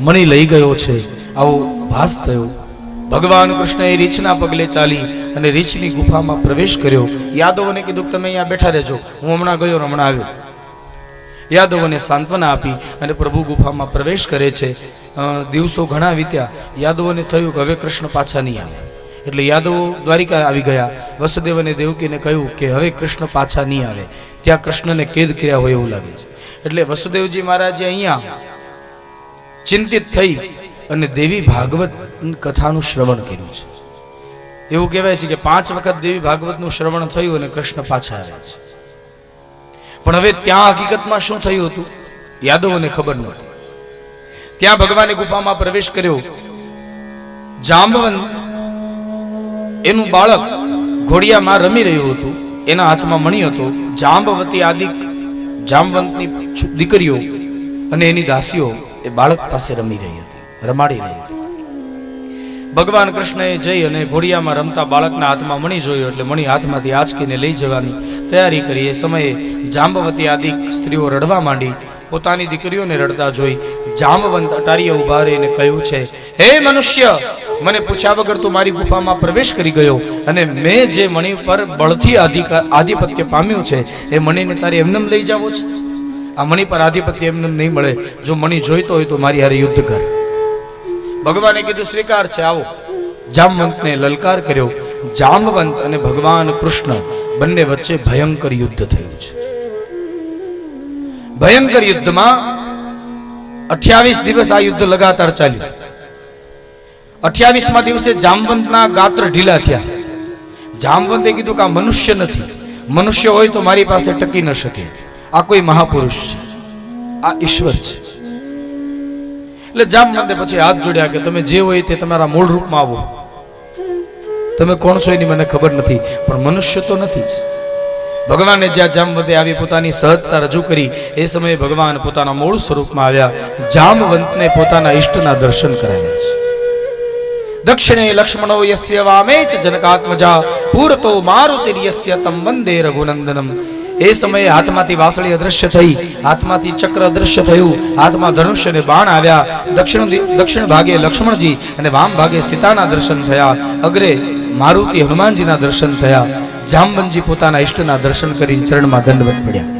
મણિ લઈ ગયો છે આવો ભાસ થયો. ભગવાન કૃષ્ણએ રીછના પગલે ચાલી અને રીછની ગુફામાં પ્રવેશ કર્યો. યાદવોને કીધું તમે અહીંયા બેઠા રહેજો, હું હમણાં ગયો હમણાં આવ્યો. યાદવોને સાંત્વના આપી અને પ્રભુ ગુફામાં પ્રવેશ કરે છે. દિવસો ઘણા વીત્યા. યાદવોને થયું કે હવે કૃષ્ણ પાછા નહીં આવે. એટલે યાદવો દ્વારિકા આવી ગયા. વસુદેવ અને દેવકીને કહ્યું કે હવે કૃષ્ણ પાછા નહીં આવે. ત્યાં કૃષ્ણને કેદ કર્યા હોય એવું લાગે છે. એટલે વસુદેવજી મહારાજે અહીંયા ચિંતિત થઈ અને દેવી ભાગવત કથાનું શ્રવણ કર્યું છે. એવું કહેવાય છે કે 5 વખત દેવી ભાગવતનું શ્રવણ થયું અને કૃષ્ણ પાછા આવ્યા છે. પણ હવે ત્યાં હકીકતમાં શું થયું હતું યાદવોને ખબર નહોતી. ત્યાં ભગવાને ગુફામાં પ્રવેશ કર્યો. જાંબવંત એનું બાળક ઘોડિયામાં રમી રહ્યું હતું. એના હાથમાં મણિ હતો. જાંબવતી આદિ જાંબવંતની દીકરીઓ અને એની દાસીઓ એ બાળક પાસે રમી રહી હતી, રમાડી રહી હતી. ભગવાન કૃષ્ણએ જઈ અને ઘોડિયામાં રમતા બાળકના હાથમાં મણિ જોયો એટલે મણિ હાથમાંથી આંચકીને લઈ જવાની તૈયારી કરી. એ સમયે જાંબવતી આદિ સ્ત્રીઓ રડવા માંડી. પોતાની દીકરીઓને રડતા જોઈ જાંબવંત અટારીએ ઉભા રહીને કહ્યું છે, હે મનુષ્ય, મને પૂછ્યા વગર તું મારી ગુફામાં પ્રવેશ કરી ગયો અને મેં જે મણિ પર બળથી આધિપત્ય પામ્યું છે એ મણિને તારે એમને લઈ જાવો છે? આ મણિ પર આધિપત્ય એમને નહીં મળે. જો મણિ જોઈતો હોય તો મારી હારે યુદ્ધ કર. ભગવાને કીધું સ્વીકાર છે, આવો. જાંબવંતને લલકાર કર્યો. જાંબવંત અને ભગવાન કૃષ્ણ બંને વચ્ચે ભયંકર યુદ્ધ થયું છે. ભયંકર યુદ્ધમાં 28 દિવસ આ યુદ્ધ લગાતાર ચાલ્યું. 28મા દિવસે જાંબવંતના ગાત્ર ઢીલા થયા. જામવંતે કીધું કે આ મનુષ્ય નથી, મનુષ્ય હોય તો મારી પાસે ટકી ન શકે, આ કોઈ મહાપુરુષ છે, આ ઈશ્વર છે. એટલે જામવંતે પછી હાથ જોડ્યા કે તમે જે હોય તે તમારા મૂળ રૂપમાં આવો, તમે કોણ છો એની મને ખબર નથી, પણ મનુષ્ય તો નથી જ. ભગવાને જ્યાં જામવંતે આવી પોતાની સહજતા રજૂ કરી એ સમયે ભગવાન પોતાના મૂળ સ્વરૂપમાં આવ્યા, જામવંતને પોતાના ઈષ્ટના દર્શન કરાવ્યા છે. દક્ષિણે લક્ષ્મણો યસ્ય વામે ચ જનકાત્મજા પૂરતો મારુતિર્યસ્ય તમ વંદે રઘુનંદનમ. એ સમયે હાથમાંથી વાસળી અદ્રશ્ય થઈ, હાથમાંથી ચક્ર અદ્રશ્ય થયું, હાથમાં ધનુષ્ય અને બાણ આવ્યા. દક્ષિણ ભાગે લક્ષ્મણજી અને વામ ભાગે સીતાના દર્શન થયા, અગ્રે મારુતિ હનુમાનજીના દર્શન થયા. જામવંતજી પોતાના ઈષ્ટના દર્શન કરીને ચરણમાં દંડવત પડ્યા.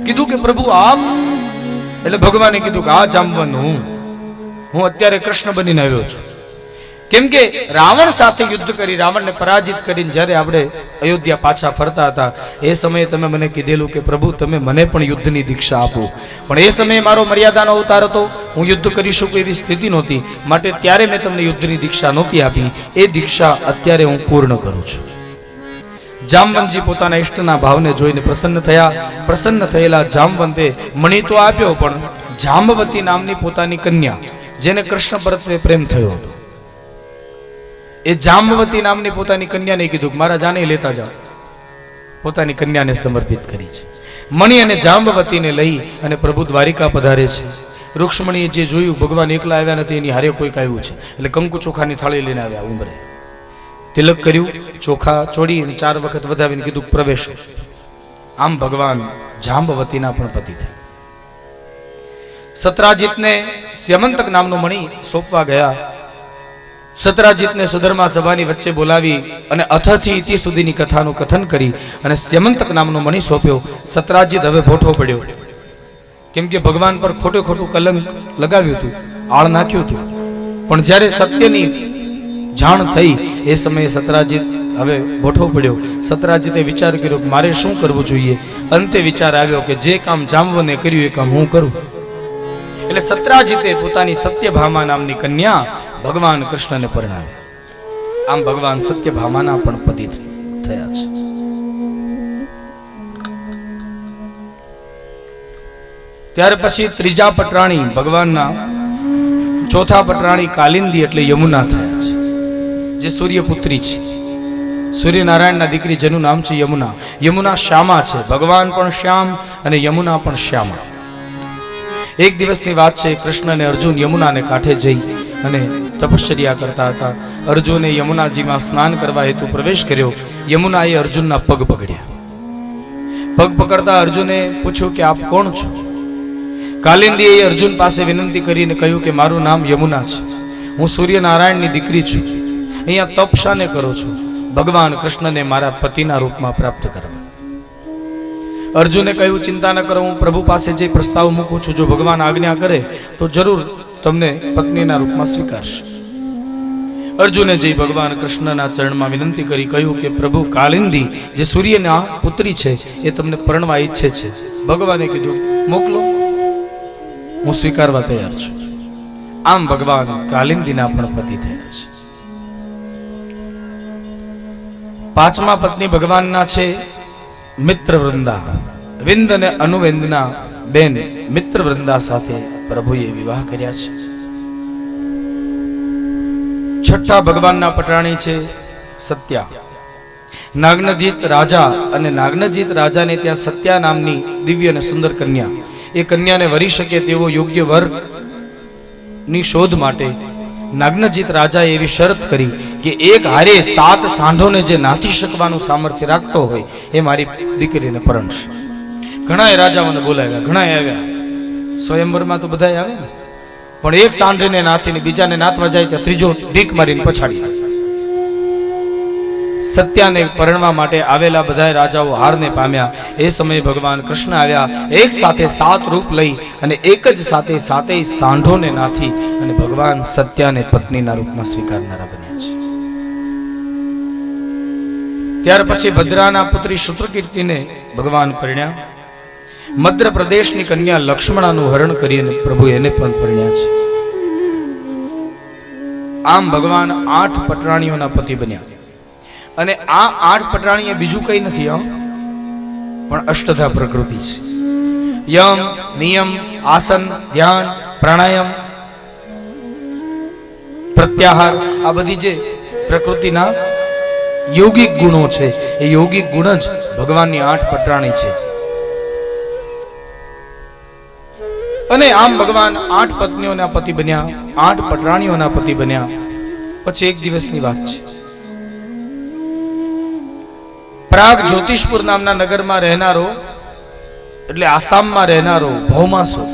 કીધું કે પ્રભુ આપ, એટલે ભગવાને કીધું કે આ જામવંત હું અત્યારે કૃષ્ણ બનીને આવ્યો છું. કેમ કે રાવણ સાથે યુદ્ધ કરી રાવણને પરાજિત કરીને જ્યારે આપણે અયોધ્યા પાછા ફરતા હતા એ સમયે તમે મને કીધેલું કે પ્રભુ તમે મને પણ યુદ્ધની દીક્ષા આપો, પણ એ સમયે મારો મર્યાદાનો અવતાર હતો, હું યુદ્ધ કરી શકું એવી સ્થિતિ નહોતી, માટે ત્યારે મેં તમને યુદ્ધની દીક્ષા નહોતી આપી. એ દીક્ષા અત્યારે હું પૂર્ણ કરું છું. જામવંતજી પોતાના ઈષ્ટના ભાવને જોઈને પ્રસન્ન થયા. પ્રસન્ન થયેલા જામવંતે મણિ તો આપ્યો, પણ જાંબવતી નામની પોતાની કન્યા જેને કૃષ્ણ પરત્વે પ્રેમ થયો હતો, એ જાંબવતી નામની પોતાની કન્યાને કીધું કે મારા જાને લેતા જાઓ, પોતાની કન્યાને સમર્પિત કરી છે. મણિ અને જાંબવતીને લઈ અને પ્રભુ દ્વારિકા પધારે છે. રૂક્ષ્મણીએ જે જોયું, ભગવાન એકલા આવ્યા નથી, એની હારે કોઈક આવ્યું છે, એટલે કંકુ ચોખાની થાળી લઈને આવ્યા. ઉંબરે તિલક કર્યું, ચોખા ચોડી અને 4 વખત વધાવીને કીધું પ્રવેશો. આમ ભગવાન જાંબવતીના પણ પતિ થયા. સત્રાજીતને સ્યમંતક નામનો મણિ સોંપવા ગયા. સત્રાજીતને સુધર્મા સભાની વચ્ચે બોલાવી અને અથથી ઇતિ સુધીની કથાનું કથન કરી અને સ્યમંતક નામનો મણિ સોંપ્યો. સત્રાજીત હવે ભોઠો પડ્યો, કેમ કે ભગવાન પર ખોટું કલંક લગાવ્યું હતું, આળ નાખ્યું હતું. પણ જ્યારે સત્યની જાણ થઈ એ સમયે સત્રાજીત હવે ભોઠો પડ્યો. સત્રાજીતે વિચાર કર્યો કે મારે શું કરવું જોઈએ. અંતે વિચાર આવ્યો કે જે કામ જામવને કર્યું એ કામ હું કરું. એટલે સત્રાજીતે પોતાની સત્યભામા નામની કન્યા ભગવાન કૃષ્ણને પરણાવી. આમ ભગવાન સત્યભામાના પણ પતિ થયા છે. ત્યાર પછી ત્રીજા પટરાણી ભગવાનના, ચોથા પટરાણી કાલિંદી એટલે યમુના થયા છે, જે સૂર્યપુત્રી છે. સૂર્યનારાયણના દીકરી જેનું નામ છે યમુના. યમુના શ્યામા છે, ભગવાન પણ શ્યામ અને યમુના પણ શ્યામા. એક દિવસની વાત છે, કૃષ્ણ અને અર્જુન યમુનાને કાંઠે જઈ અને તપશ્ચર્યા કરતા હતા. અર્જુને યમુનાજીમાં સ્નાન કરવા હેતુ પ્રવેશ કર્યો. યમુનાએ અર્જુનના પગ પકડ્યા. પગ પકડતા અર્જુને પૂછ્યું કે આપ કોણ છો? કાલિંદીએ અર્જુન પાસે વિનંતી કરીને કહ્યું કે મારું નામ યમુના છે, હું સૂર્યનારાયણની દીકરી છું, અહીંયા તપ શાને કરો છો? ભગવાન કૃષ્ણને મારા પતિના રૂપમાં પ્રાપ્ત કરવા. અર્જુને કહ્યું ચિંતા ન કરો, હું પ્રભુ પાસે જે પ્રસ્તાવ મૂકું છું, જો ભગવાન આજ્ઞા કરે તો જરૂર તમને પત્નીના રૂપમાં સ્વીકારશે. અર્જુને જઈ ભગવાન કૃષ્ણના ચરણમાં વિનંતી કરી કહ્યું કે પ્રભુ, કાલિંદી જે સૂર્યના પુત્રી છે એ તમને પરણવા ઈચ્છે છે. ભગવાને કીધું મોકલો, હું સ્વીકારવા તૈયાર છું. આમ ભગવાન કાલિંદીના પણ પતિ થયા છે. પાંચમા પત્ની ભગવાનના છે મિત્રવૃંદા. વિંદ અને અનુવિંદના બેન મિત્રવૃંદા સાથે પ્રભુએ વિવાહ કર્યા છે. છઠ્ઠા ભગવાનના પટરાણી છે સત્યા. નાગ્નજીત રાજા અને નાગ્નજીત રાજાને ત્યાં સત્યા નામની દિવ્ય અને સુંદર કન્યા, એ કન્યાને વરી શકે તેવો યોગ્ય વર ની શોધ માટે નાગ્નજીત રાજાએ એવી શરત કરી કે એક હારે 7 સાંઢોને જે નાથી શકવાનું સામર્થ્ય રાખતો હોય એ મારી દીકરીને પરણશે. ઘણાએ રાજાઓને બોલાવ્યા, ઘણાએ આવ્યા. સ્વયંવરમાં તો બધા આવે ને, પણ એક સાંઢને નાથીને બીજાને નાથવા જાય તો ત્રીજો ઢીક મારીને પછાડી નાખે. સત્યાને પરણવા માટે આવેલા બધા રાજાઓ હારને પામ્યા. એ સમયે ભગવાન કૃષ્ણ આવ્યા, એક સાથે 7 રૂપ લઈ અને એક જ સાથે 7 સાંઢોને નાથી અને ભગવાન સત્યાને પત્નીના રૂપમાં સ્વીકારનારા બન્યા છે. ત્યાર પછી ભદ્રાના પુત્રી શુત્રકીર્તિને ભગવાન પરણ્યા. મધ્ય પ્રદેશની કન્યા લક્ષ્મણાનું હરણ કરીને પ્રભુ એને પણ પરણ્યા છે. આમ ભગવાન 8 પટરાણીઓના પતિ બન્યા. અને આ 8 પટરાણી એ બીજું કંઈ નથી, પણ અષ્ટધા પ્રકૃતિ છે. યમ, નિયમ, આસન, ધ્યાન, પ્રાણાયામ, પ્રત્યાહાર, આ બધી જે પ્રકૃતિના યોગિક ગુણો છે, એ યોગિક ગુણ જ ભગવાનની 8 પટરાણી છે. અને આમ ભગવાન 8 પત્નીઓના પતિ બન્યા, 8 પટરાણીઓના પતિ બન્યા. પછી એક દિવસની વાત છે. પ્રાગ જ્યોતિષપુર નામના નગરમાં રહેનારો, એટલે આસામમાં રહેનારો ભૌમાસુર,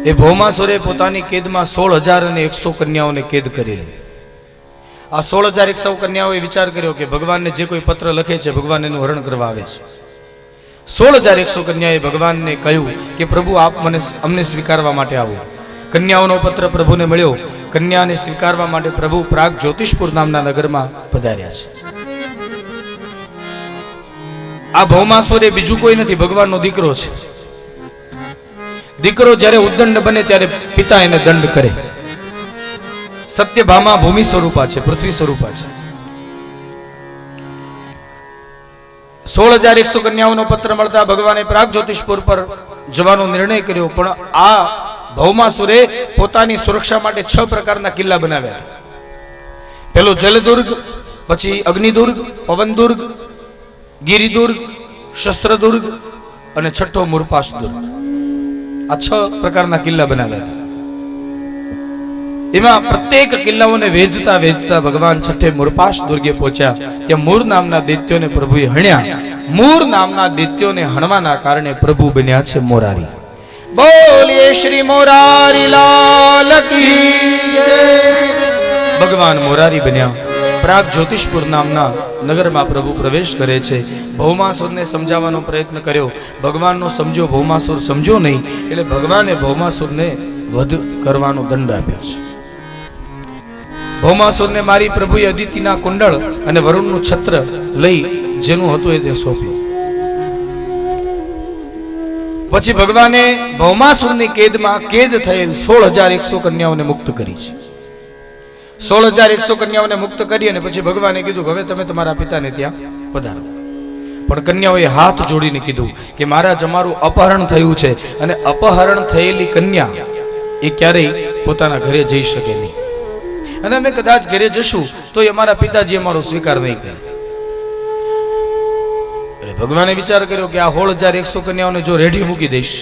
એ ભૌમાસુરે પોતાની કેદમાં 16,100 કન્યાઓને કેદ કરેલી. આ 16,100 કન્યાઓએ વિચાર કર્યો કે ભગવાનને જે કોઈ પત્ર લખે છે ભગવાન એનું હરણ કરવા આવે છે. 16,100 કન્યાએ ભગવાનને કહ્યું કે પ્રભુ આપ અમને સ્વીકારવા માટે આવો. કન્યાઓનો પત્ર પ્રભુને મળ્યો. કન્યાને સ્વીકારવા માટે પ્રભુ પ્રાગ જ્યોતિષપુર નામના નગરમાં પધાર્યા છે. આ ભૌમાસુર એ બીજું કોઈ નથી, ભગવાનનો દીકરો છે. દીકરો જ્યારે ઉદ્દંડ બને ત્યારે પિતા એને દંડ કરે. સત્યભામા ભૂમિ સ્વરૂપા છે, પૃથ્વી સ્વરૂપા છે. 16,100 કન્યાઓનો પત્ર મળતા ભગવાને પ્રાગ જ્યોતિષપુર પર જવાનો નિર્ણય કર્યો. પણ આ ભૌમાસુરે પોતાની સુરક્ષા માટે 6 પ્રકારના કિલ્લા બનાવ્યા હતા. પેલો જલદુર્ગ, પછી અગ્નિદુર્ગ, પવનદુર્ગ, ગિરિદુર્ગ, શસ્ત્રદુર્ગ અને છઠ્ઠો મૂર્પાશ દુર્ગ. આ 6 પ્રકારના કિલ્લા બનાવ્યા હતા. એમાં પ્રત્યેક કિલ્લાઓને વેધતા વેધતા ભગવાન છઠ્ઠે મૂર્પાશ દુર્ગે પહોંચ્યા. ત્યાં મૂર નામના દૈત્યોને પ્રભુએ હણ્યા. મૂર નામના દૈત્યોને હણવાના કારણે પ્રભુ બન્યા છે મોરારી. બોલીએ શ્રી મોરારી લાલ કી જય. ભગવાન મોરારી બન્યા. પ્રાગ જ્યોતિષપુર નામના નગરમાં પ્રભુ પ્રવેશ કરે છે. ભૌમાસુરને સમજાવવાનો પ્રયત્ન કર્યો. ભગવાનનો સમજો, ભૌમાસુર સમજો નહીં. એટલે ભગવાને ભૌમાસુરને વધ કરવાનો દંડ આપ્યો છે. ભૌમાસુરને મારી પ્રભુએ અદિતિના કુંડળ અને વરુણનું છત્ર લઈ જેનું હતું એ તે સોંપ્યું. પછી ભગવાને ભૌમાસુરની કેદમાં કેદ થયેલ 16,100 કન્યાઓને મુક્ત કરી છે. 16,100 કન્યાઓને મુક્ત કરી અને પછી ભગવાને કીધું કે હવે તમે તમારા પિતાને ત્યાં પધારો. પણ કન્યાઓએ હાથ જોડીને કીધું કે મહારાજ અમારું અપહરણ થયું છે અને અપહરણ થયેલી કન્યા એ ક્યારેય પોતાના ઘરે જઈ શકે નહીં, અને અમે કદાચ ઘરે જશું તો અમારા પિતાજી અમારો સ્વીકાર નહીં કરે. એટલે ભગવાને વિચાર કર્યો કે આ 16,100 કન્યાઓને જો રેઢી મૂકી દઈશ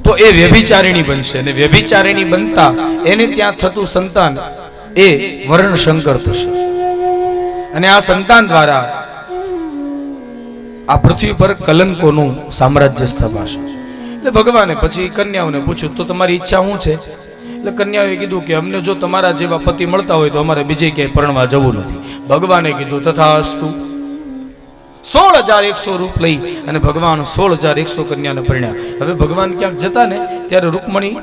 તો એ વ્યભિચારિણી બનશે, અને વ્યભિચારિણી બનતા એને ત્યાં થતું સંતાન એ વર્ણશંકર થશે, અને આ સંતાન દ્વારા આ પૃથ્વી પર કલંકોનું સામ્રાજ્ય સ્થપાશે. એટલે ભગવાને પછી કન્યાઓને પૂછ્યું તો તમારી ઈચ્છા શું છે? એટલે કન્યાઓએ કીધું કે અમને જો તમારા જેવા પતિ મળતા હોય તો અમારે બીજે ક્યાંય પરણવા જવું નથી. ભગવાને કીધું તથાસ્તુ. 16,100 રૂપ લઈ અને ભગવાન 16,100 કન્યાને પરણ્યા. હવે ભગવાન ક્યાંક જતા ને ત્યારે રૂકમણી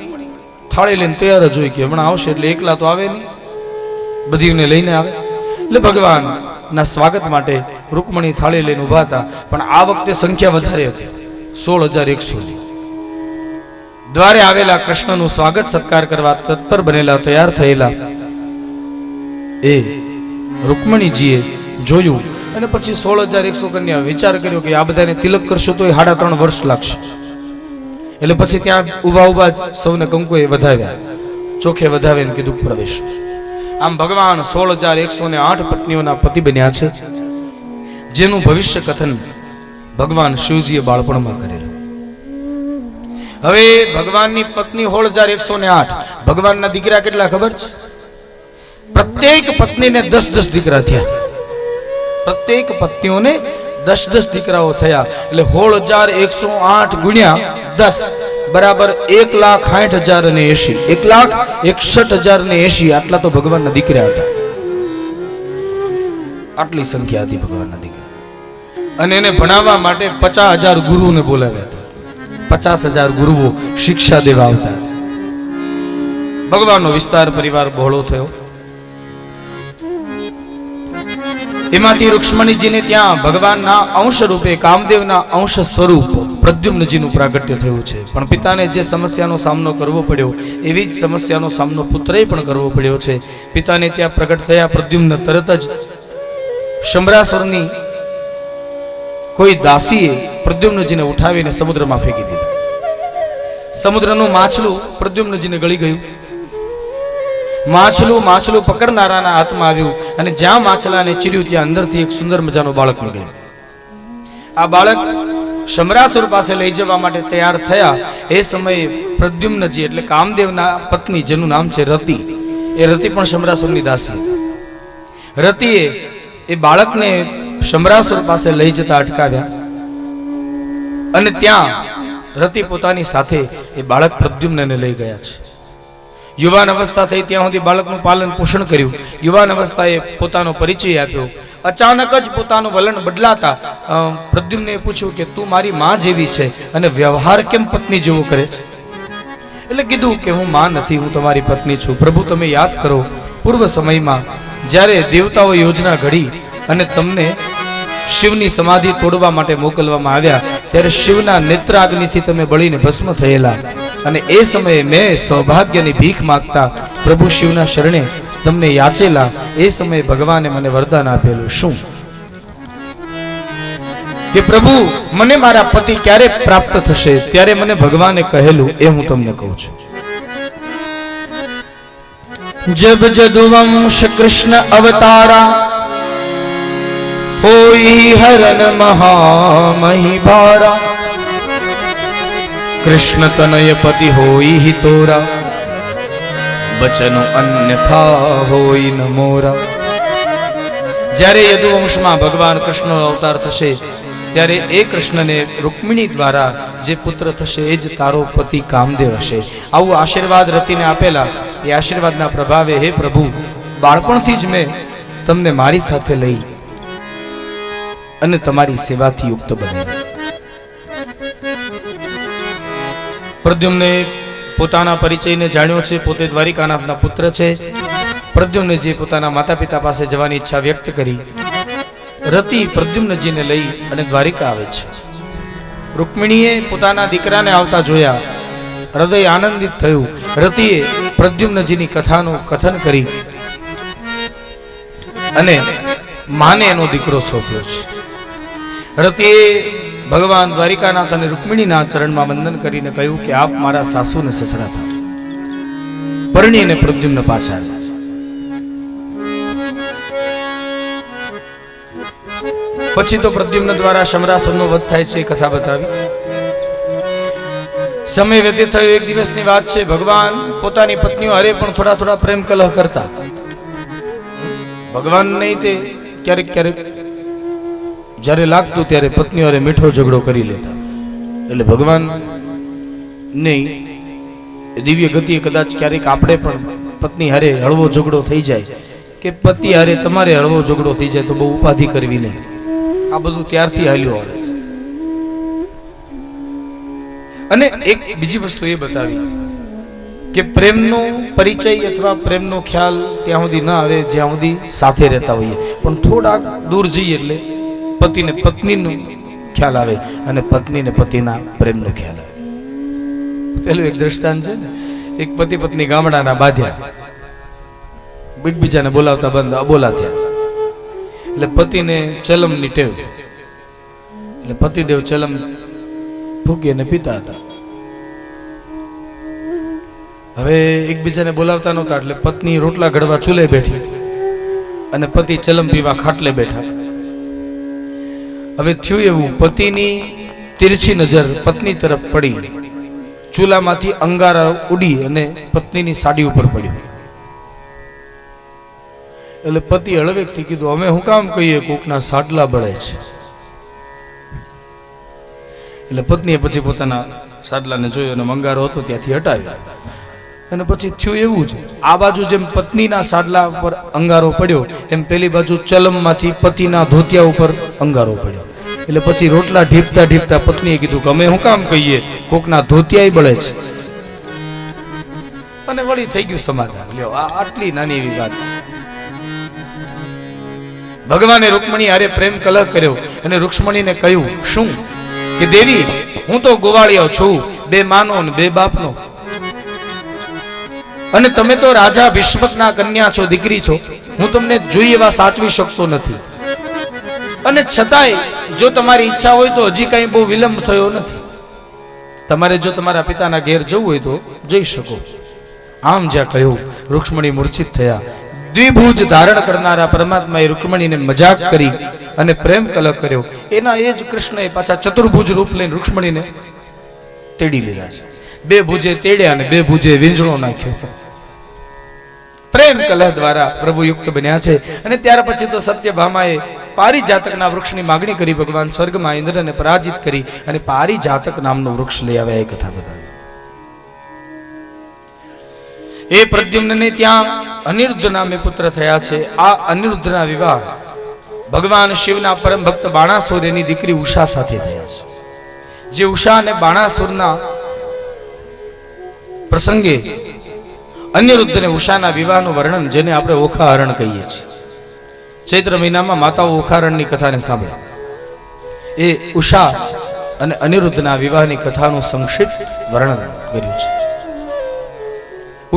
થાળી લઈને તૈયાર જ હોય કે હમણાં આવશે, એટલે એકલા તો આવે નહીં, બધીને લઈને આવે. એટલે ભગવાનના સ્વાગત માટે રૂકમણી થાળી લઈને ઉભા હતા. પણ આ વખતે સંખ્યા વધારે હતી, 16,100. દ્વારે આવેલા કૃષ્ણનું સ્વાગત સત્કાર કરવા તત્પર બનેલા, તૈયાર થયેલા એ રૂકમણીજીએ જોયું અને પછી 16,100 કન્યા વિચાર કર્યો કે આ બધાને તિલક કરશું તો 3.5 વર્ષ લાગશે. એટલે પછી ત્યાં ઉભા ઉભા સૌને કંકુએ વધાવ્યા, ચોખે વધાવીને કીધું પ્રવેશ. આમ ભગવાન 16,108 પત્નીઓના પતિ બન્યા છે, જેનું ભવિષ્ય કથન ભગવાન શિવજીએ બાળપણમાં કરેલું. હવે ભગવાનની પત્ની 16,108. ભગવાનના દીકરા કેટલા ખબર છે? પ્રત્યેક પત્નીને 10-10 દીકરા થયા. પ્રત્યેક પત્નીઓને 10-10 દીકરાઓ થયા. એટલે 16,108 ગુણ્યા 10 બરાબર 1,60,080. 1,61,080. આટલા તો ભગવાનના દીકરા હતા. આટલી સંખ્યા હતી ભગવાનના દીકરા. અને એને ભણાવવા માટે 50,000 ગુરુને બોલાવ્યા હતા. 50,000 ગુરુઓ શિક્ષા દેવા આવતા. ભગવાનનો વિસ્તાર પરિવાર બહોળો થયો. એમાંથી રૂક્ષ્મણીજીને ત્યાં ભગવાનના અંશ રૂપે કામદેવના અંશ સ્વરૂપ પ્રદ્યુમ્નજીનું પ્રાગટ્ય થયું છે. પણ પિતાને જે સમસ્યાનો સામનો કરવો પડ્યો એવી જ સમસ્યાનો સામનો પુત્રએ પણ કરવો પડ્યો છે. પિતાને ત્યાં પ્રગટ થયા પ્રદ્યુમ્ન તરત જ શંભરાસુરની કોઈ દાસીએ પ્રદ્યુમ્નજીને ઉઠાવીને સમુદ્રમાં ફેંકી દીધા. સમુદ્રનું માછલું પ્રદ્યુમ્નજીને ગળી ગયું. માછલું પકડનારાના હાથમાં આવ્યું અને જ્યાં માછલાને ચીર્યું ત્યાં અંદરથી એક સુંદર મજાનું બાળક નીકળ્યું. આ બાળક શંભરાસુર પાસે લઈ જવા માટે તૈયાર થયા. એ સમયે પ્રદ્યુમ્નજી એટલે કામદેવના પત્ની, જેનું નામ છે રતિ, એ રતિ પણ શંભરાસુરની દાસી હતી. રતિએ એ બાળકને શંભરાસુર પાસે લઈ જતા અટકાવ્યા અને ત્યાં રતિ પોતાની સાથે એ બાળક પ્રદ્યુમ્નને લઈ ગયા છે. યુવાન અવસ્થા થઈ ત્યાં સુધી બાળકનું પાલન પોષણ કર્યું. યુવાન અવસ્થાએ પોતાનો પરિચય આપ્યો. અચાનક જ પોતાનું વલણ બદલાતા પ્રદ્યુમ્ને પૂછ્યું કે તું મારી માં જેવી છે અને વ્યવહાર કેમ પત્ની જેવો કરે છે? એટલે કીધું કે હું માં નથી, હું તમારી પત્ની છું. પ્રભુ, તમે યાદ કરો, પૂર્વ સમયમાં જ્યારે દેવતાઓ યોજના ઘડી અને તમને શિવની સમાધિ તોડવા માટે મોકલવામાં આવ્યા, ત્યારે શિવના નેત્રાગ્નિથી તમે બળીને ભસ્મ થયેલા, અને એ સમયે મેં સૌભાગ્યની ભીખ માંગતા પ્રભુ શિવના શરણે તમને યાચેલા. એ સમયે ભગવાને મને વરદાન આપેલું. શું? કે પ્રભુ, મને મારા પતિ ક્યારે પ્રાપ્ત થશે? ત્યારે મને ભગવાને કહેલું એ હું તમને કહું છું. જબ જદુવંશ કૃષ્ણ અવતારા હોઈ હરન મહામહી ભારા, કૃષ્ણ તનય પતિ હોઈ હિ તોરા, બચનો અન્યથા હોઈ ન મોરા. જ્યારે યદુવંશમાં ભગવાન કૃષ્ણનો અવતાર થશે ત્યારે એ કૃષ્ણને રૂકમિણી દ્વારા જે પુત્ર થશે એ જ તારો પતિ કામદેવ હશે. આવું આશીર્વાદ રતિને આપેલા. એ આશીર્વાદના પ્રભાવે હે પ્રભુ, બાળપણથી જ મેં તમને મારી સાથે લઈ અને તમારી સેવાથી યુક્ત બની. પ્રદ્યુમ્ને પોતાના પરિચયને જાણ્યો છે. પોતે દ્વારિકાનાથના પુત્ર છે. પ્રદ્યુમ્નજી પોતાના માતા પિતા પાસે જવાની ઈચ્છા વ્યક્ત કરી. રતિ પ્રદ્યુમ્નજીને લઈ અને દ્વારિકા આવે છે. રૂકમિણીએ પોતાના દીકરાને આવતા જોયા. હૃદય આનંદિત થયું. રતિએ પ્રદ્યુમ્નજીની કથાનું કથન કરી અને માને એનો દીકરો સોંપ્યો છે. રતિએ ભગવાન દ્વારિકાનાથ અને રૂકમિણીના ચરણમાં વંદન કરીને કહ્યું કે આપ મારા સાસુ ને સસરા થાઓ. પરણીને પ્રદ્યુમ્ન પાછા આવ્યા. પછી તો પ્રદ્યુમ્ન દ્વારા શંભરાસુરનો વધ થાય છે, એ કથા બતાવી. સમય વ્યતીત થયો. એક દિવસની વાત છે. ભગવાન પોતાની પત્નીઓ હારે પણ થોડા થોડા પ્રેમ કલહ કરતા. ભગવાન નહીં તે ક્યારેક ક્યારેક જ્યારે લાગતું ત્યારે પત્નીઓ હારે મીઠો ઝઘડો કરી લેતા. એટલે ભગવાન નહીં દિવ્ય ગતિએ કદાચ ક્યારેક આપણે પણ પત્ની હારે હળવો ઝઘડો થઈ જાય કે પતિ હારે તમારે હળવો ઝઘડો થઈ જાય તો બહુ ઉપાધિ કરવી નહીં. આ બધું ત્યારથી હાલ્યું આવે છે. અને એક બીજી વસ્તુ એ બતાવી કે પ્રેમનો પરિચય અથવા પ્રેમનો ખ્યાલ ત્યાં સુધી ના આવે જ્યાં સુધી સાથે રહેતા હોઈએ, પણ થોડાક દૂર જઈએ એટલે પતિને પત્નીનો ખ્યાલ આવે અને પત્નીને પતિના પ્રેમનો ખ્યાલ આવે. પેલું એક દ્રષ્ટાંત છે ને, એક પતિ પત્ની ગામડાના બાંધ્યા, એકબીજાને બોલાવતા બંધ અબોલા થયા. એટલે પતિને ચલમની ટેવ, એટલે પતિદેવ ચલમ ફૂકી અને પીતા હતા. હવે એકબીજાને બોલાવતા નહોતા એટલે પત્ની રોટલા ઘડવા ચૂલે બેઠી અને પતિ ચલમ પીવા ખાટલે બેઠા. હવે થયું એવું, પતિની તિરછી નજર પત્ની તરફ પડી. ચૂલામાંથી અંગારા ઉડી અને પત્નીની સાડી ઉપર પડ્યું. એટલે પતિ હળવેકથી કીધું, અમે હું કામ કહીએ કોકના સાડલા બળે છે. એટલે પત્નીએ પછી પોતાના સાડલાને જોયો અને અંગારો હતો ત્યાંથી હટાવ્યો. અને પછી થયું એવું જ, આ બાજુ જેમ પત્નીના સાડલા ઉપર અંગારો પડ્યો એમ પેલી બાજુ ચલમમાંથી પતિના ધોતિયા ઉપર અંગારો પડ્યો. એટલે પછી રોટલા ઢીપતા ઢીપતા પત્નીએ કીધું કે અમે હું કામ કહીએ કોકના ધોતિયાય બળે છે. અને વળી થઈ ગયું સમાધાન. લ્યો, આ આટલી નાની એવી વાત. ભગવાને રૂકમણી હારે પ્રેમ કલહ કર્યો અને રૂક્ષ્મણીને કહ્યું શું કે દેવી, હું તો ગોવાળિયો છું, બે માનો ને બે બાપનો, અને તમે તો રાજા વિશ્વકના કન્યા છો, દીકરી છો. હું તમને જોઈ એવા સાચવી શકતો નથી. અને છતાંય જો તમારી ઈચ્છા હોય તો હજી કઈ બહુ વિલંબ થયો નથી. તમારે જો તમારા પિતાના ઘેર જવું હોય તો જઈ શકો. આમ જ્યાં કહ્યું રૂક્ષ્મણી મૂર્છિત થયા. દ્વિભુજ ધારણ કરનારા પરમાત્માએ રૂક્ષ્મણીને મજાક કરી અને પ્રેમ કલહ કર્યો. એના એ જ કૃષ્ણએ પાછા ચતુર્ભુજ રૂપ લઈને રૂક્ષ્મણીને તેડી લીધા છે. બે ભુજે તેડ્યા અને બે ભુજે વીંજળો નાખ્યો. પ્રેમ કલહ દ્વારા પ્રભુ યુક્ત બન્યા છે. અને ત્યાર પછી તો સત્યભામાએ પારિજાતકના વૃક્ષની માગણી કરી. ભગવાન સ્વર્ગમાં ઇન્દ્રને પરાજિત કરી અને પારિજાતક નામનું વૃક્ષ લઈ આવ્યા. એ કથા બતાવી. એ પ્રદ્યુમ્નને ત્યાં અનિરુદ્ધ નામે પુત્ર થયા છે. આ અનિરુદ્ધના વિવાહ ભગવાન શિવના પરમ ભક્ત બાણાસુર એની દીકરી ઉષા સાથે થયા છે. જે ઉષા અને બાણાસુરના પ્રસંગે અનિરુદ્ધ અને ઉષાના વિવાહનું વર્ણન, જેને આપણે ઓખાહરણ કહીએ છીએ. ચૈત્ર મહિનામાં માતાઓ ઓખાહરણની કથાને સાંભળે. એ ઉષા અને અનિરુદ્ધના વિવાહની કથાનું સંક્ષિપ્ત વર્ણન કર્યું છે.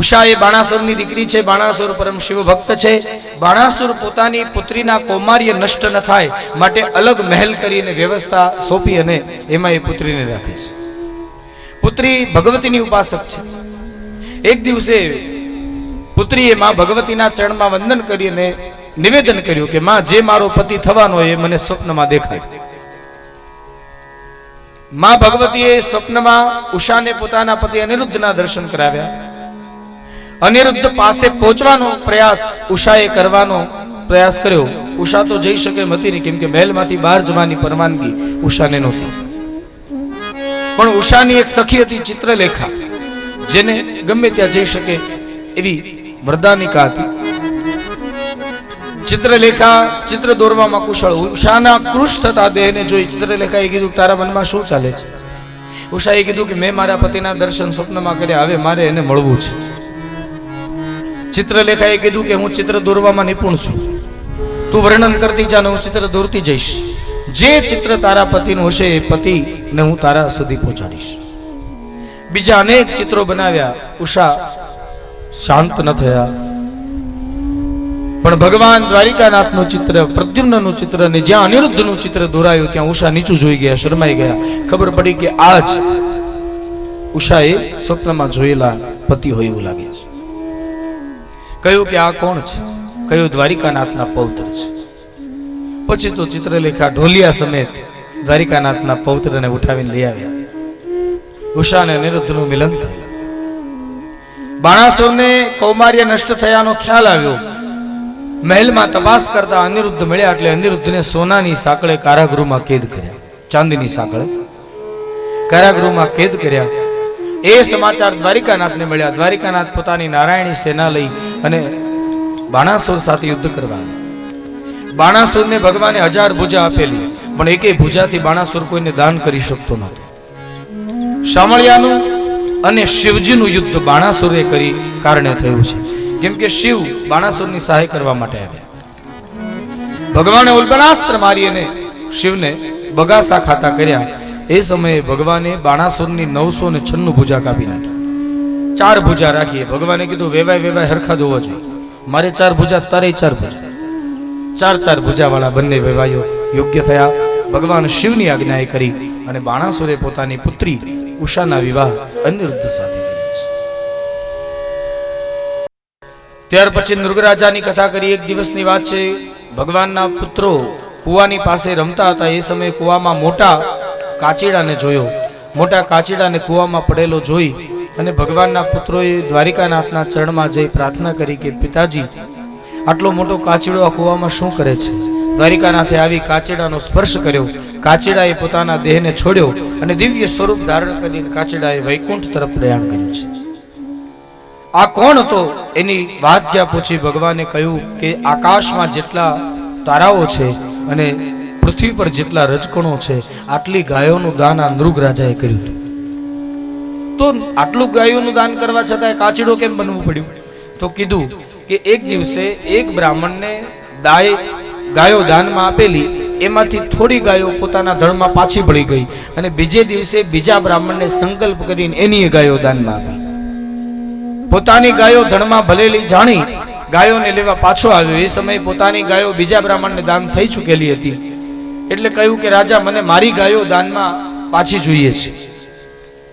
ઉષા એ બાણાસુરની દીકરી છે. બાણાસુર પરમ શિવ ભક્ત છે. બાણાસુર પોતાની પુત્રીના કૌમાર્ય નષ્ટ ન થાય માટે અલગ મહેલ કરીને વ્યવસ્થા સોંપી અને એમાં એ પુત્રીને રાખે છે. પુત્રી ભગવતીની ઉપાસક છે. એક દિવસે પુત્રીએ માં ભગવતીના ચરણમાં વંદન કરીને નિવેદન કર્યું કે માં, જે મારો પતિ થવાનો એ મને સ્વપ્નમાં દેખાય. માં ભગવતીએ સ્વપ્નમાં ઉષાને પોતાના પતિ અનિરુદ્ધના દર્શન કરાવ્યા. અનિરુદ્ધ પાસે પહોંચવાનો પ્રયાસ ઉષાએ કરવાનો પ્રયાસ કર્યો. ઉષા તો જઈ શકે એમ હતી નહીં, કેમ કે મહેલમાંથી બહાર જવાની પરવાનગી ઉષાને નહોતી. પણ ઉષાની એક સખી હતી ચિત્રલેખા, જેને ગમે ત્યાં જઈ શકે એવી વરદાનિકા હતી. ચિત્રલેખા ચિત્ર દોરવામાં કુશળ. ઉષાના કૃશ થતા દેહને જોઈ ચિત્રલેખાએ કીધું, તારા મનમાં શું ચાલે છે? ઉષાએ કીધું કે મેં મારા પતિના દર્શન સ્વપ્નમાં કર્યા, હવે મારે એને મળવું છે. ચિત્રલેખાએ કીધું કે હું ચિત્ર દોરવામાં નિપુણ છું, તું વર્ણન કરતી જા ને હું ચિત્ર દોરતી જઈશ. જે ચિત્ર તારા પતિનું હશે એ પતિને હું તારા સુધી પહોંચાડીશ. બીજા અનેક ચિત્રો બનાવ્યા. ઉષા શાંત ન થયા. પણ ભગવાન દ્વારિકાનાથનું ચિત્ર, પ્રદ્યુમ્નનું ચિત્ર ને જ્યાં અનિરુદ્ધનું ચિત્ર દોરાયું ત્યાં ઉષા નીચું જોઈ ગયા, શરમાઈ ગયા. ખબર પડી કે આજ ઉષાએ સ્વપ્નમાં જોયેલા પતિ હોય એવું લાગે છે. કહ્યું કે આ કોણ છે? કહ્યું દ્વારિકાનાથના પૌત્ર છે. પછી તો ચિત્રલેખા ઢોલિયા સમેત દ્વારિકાનાથના પૌત્રને ઉઠાવીને લઈ આવ્યા. ઉષા અને અનિરુદ્ધનું મિલન થયું. બાણાસુરને કૌમાર્ય નષ્ટ થયાનો ખ્યાલ આવ્યો. મહેલમાં તપાસ કરતા અનિરુદ્ધ મળ્યા એટલે અનિરુદ્ધને સોનાની સાંકળે કારાગૃહમાં કેદ કર્યા. ચાંદીની સાંકળે કારાગૃહમાં કેદ કર્યા. એ સમાચાર દ્વારિકાનાથને મળ્યા. દ્વારિકાનાથ પોતાની નારાયણી સેના લઈ અને બાણાસુર સાથે યુદ્ધ કરવા આવ્યા. બાણાસુરને ભગવાને 1000 ભુજા આપેલી, પણ એકેય ભુજાથી બાણાસુર કોઈને દાન કરી શકતો નહોતો. શામળિયાનું અને શિવજીનું યુદ્ધ બાણાસુરે કરી કારણે થયું છે. કેમ કે શિવ બાણાસુરની સહાય કરવા માટે આવ્યા. ભગવાને ઉલ્બણાસ્ત્ર મારી અને શિવને બગાસા ખાતા કર્યા. એ સમયે ભગવાને બાણાસુરની 996 ભુજા કાપી નાખી. 4 ભુજા રાખી. ભગવાને કીધું વેવાય હરખા દોવા જોઈએ. મારે 4 ભુજા, તારે 4 ભુજા. 4 ભુજા વાળા બંને વેવાયો યોગ્ય થયા. ભગવાન શિવની આજ્ઞાએ કરી અને બાણાસુરે પોતાની પુત્રી ઉષાના વિવાહ અનિરુદ્ધ સાથે કર્યા છે. ત્યાર પછી નૃગરાજાની કથા કરી. એક દિવસની વાત છે. ભગવાનના પુત્રો કુવાની પાસે રમતા હતા. એ સમયે કુવામાં મોટા કાચીડાને જોયો. મોટા કાચીડાને કુવામાં પડેલો જોઈ અને ભગવાનના પુત્રોએ દ્વારિકાનાથના ચરણમાં જઈ પ્રાર્થના કરી કે પિતાજી, આટલો મોટો કાચીડો આ કુવામાં શું કરે છે? દ્વારિકાનાથે આવી કાચીડાનો સ્પર્શ કર્યો. કાચીડાએ પોતાના દેહને છોડ્યો અને દિવ્ય સ્વરૂપ ધારણ કરીને કાચીડાએ વૈકુંઠ તરફ પ્રયાણ કર્યું છે. આ કોણ હતો? એની વાત જ્યાં પૂછી ભગવાને કહ્યું કે આકાશમાં જેટલા તારાઓ છે અને પૃથ્વી પર જેટલા રજકણો છે, આટલી ગાયોનું દાન આ નૃગરાજાએ કર્યું હતું. તો આટલું ગાયોનું દાન કરવા છતાં કાચીડો કેમ બનવું પડ્યું? તો કીધું કે એક દિવસે એક બ્રાહ્મણને ગાયો દાનમાં આપેલી, એમાંથી થોડી ગાયો પોતાના ધણમાં પાછી ભળી ગઈ અને બીજે દિવસે બીજા બ્રાહ્મણને સંકલ્પ કરીને એની ગાયો દાનમાં આપી. પોતાની ગાયો ધણમાં ભલેલી જાણી ગાયોને લેવા પાછો આવ્યો. એ સમયે પોતાની ગાયો બીજા બ્રાહ્મણને દાન થઈ ચૂકેલી હતી. એટલે કહ્યું કે રાજા, મને મારી ગાયો દાનમાં પાછી જોઈએ છે.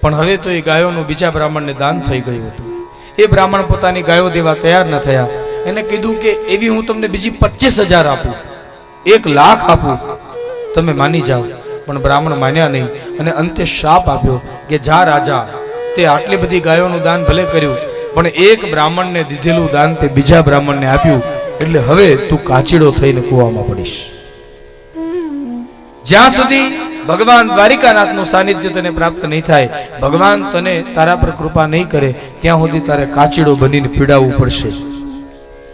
પણ હવે તો એ ગાયોનું બીજા બ્રાહ્મણને દાન થઈ ગયું હતું. એ બ્રાહ્મણ પોતાની ગાયો દેવા તૈયાર ન થયા. એને કીધું કે એવી હું તમને બીજી 25,000 આપું, 1,00,000 આપું, તમે માની જાઓ. પણ બ્રાહ્મણ માન્યા નહીં અને અંતે શાપ આપ્યો કે જા રાજા, તે આટલી બધી ગાયોનું દાન ભલે કર્યું, પણ એક બ્રાહ્મણને દીધેલું દાન તે બીજા બ્રાહ્મણને આપ્યું, એટલે હવે તું કાચીડો થઈને કૂવામાં પડીશ. જ્યાં સુધી ભગવાન દ્વારિકાનાથનું સાનિધ્ય તને પ્રાપ્ત નહીં થાય, ભગવાન તને તારા પર કૃપા નહીં કરે, ત્યાં સુધી તારે કાચીડો બનીને પીડાવવું પડશે.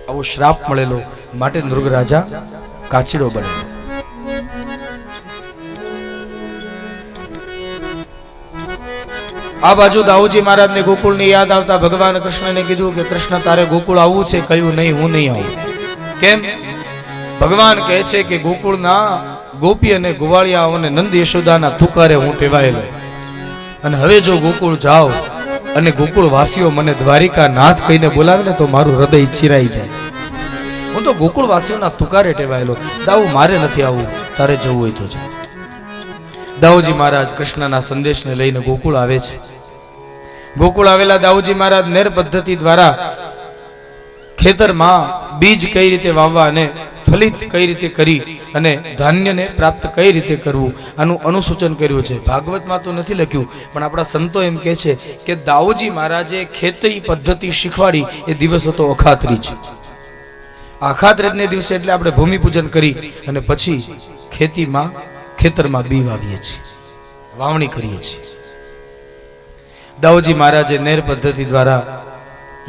આવો શ્રાપ મળેલો, માટે નૃગ રાજા કાચીડો બનેલો. આ બાજુ દાઉજી મહારાજને ગોકુળની યાદ આવતા ભગવાન કૃષ્ણને કીધું કે કૃષ્ણ, તારે ગોકુળ આવવું છે? કહ્યું નહીં, હું નહીં આવું. કેમ? ભગવાન કહે છે કે ગોકુળના ગોપી અને ગોવાળિયાઓને નંદ યશોદાના તુકારે હું ટેવાયેલો, અને હવે જો ગોકુળ જાઓ અને ગોકુળ વાસીઓ મને દ્વારિકા નાથ કહીને બોલાવે ને તો મારું હૃદય ચીરાઈ જાય. હું તો ગોકુળ વાસીઓના તુકારે ટેવાયેલો. દાઉ, મારે નથી આવવું, તારે જવું હોય તો જા. દાઉજી મહારાજ કૃષ્ણના સંદેશને લઈને ગોકુળ આવે છે. ગોકુળ આવેલા દાઉજી મહારાજ નેર પદ્ધતિ દ્વારા ખેતરમાં બીજ કઈ રીતે વાવવા અને ફલિત કઈ રીતે કરી અને ધાન્યને પ્રાપ્ત કઈ રીતે કરવું, આનું અનુસૂચન કર્યું છે. ભાગવતમાં તો નથી લખ્યું, પણ આપણા સંતો એમ કહે છે કે દાઉજી મહારાજે ખેતી પદ્ધતિ શીખવાડી એ દિવસ હતો અખાત્રીજ. અખાત્રીજને દિવસે એટલે આપણે ભૂમિપૂજન કરી અને પછી ખેતરમાં બી વાવીએ છીએ, વાવણી કરીએ છીએ. દાઉજી મહારાજે નેર પદ્ધતિ દ્વારા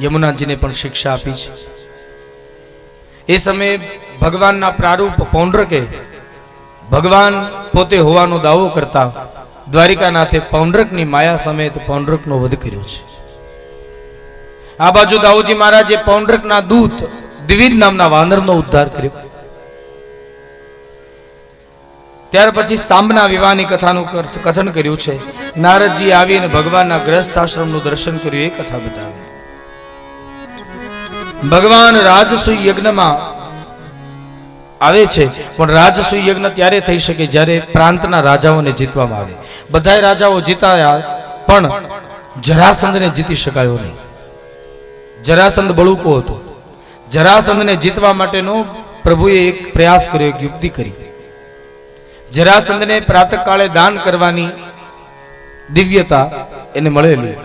યમુનાજીને પણ શિક્ષા આપી છે. એ સમયે ભગવાનના પ્રારૂપ પૌંડ્રકે ભગવાન પોતે હોવાનો દાવો કરતા દ્વારિકાનાથે પૌંડ્રકની માયા સમેત પૌંડ્રકનો વધ કર્યો છે. આ બાજુ દાઉજી મહારાજે પૌંડ્રકના દૂત દ્વિજ નામના વાનરનો ઉદ્ધાર કર્યો. ત્યાર પછી સાંબના વિવાહની કથાનું કથન કર્યું છે. નારદજી આવીને ભગવાનના ગ્રસ્થ આશ્રમનું દર્શન કર્યું, એ કથા બતાવી. ભગવાન રાજસૂય યજ્ઞમાં આવે છે, પણ રાજસૂય યજ્ઞ ત્યારે થઈ શકે જ્યારે પ્રાંતના રાજાઓને જીતવામાં આવે. બધાય રાજાઓ જીતાયા, પણ જરાસંધને જીતી શકાયો નહીં. જરાસંધ બળુકો હતો. જરાસંધને જીતવા માટેનો પ્રભુએ એક પ્રયાસ કર્યો, એક યુક્તિ કરી. જરાસંધને પ્રાતઃકાળે દાન કરવાની દિવ્યતા એને મળેલી.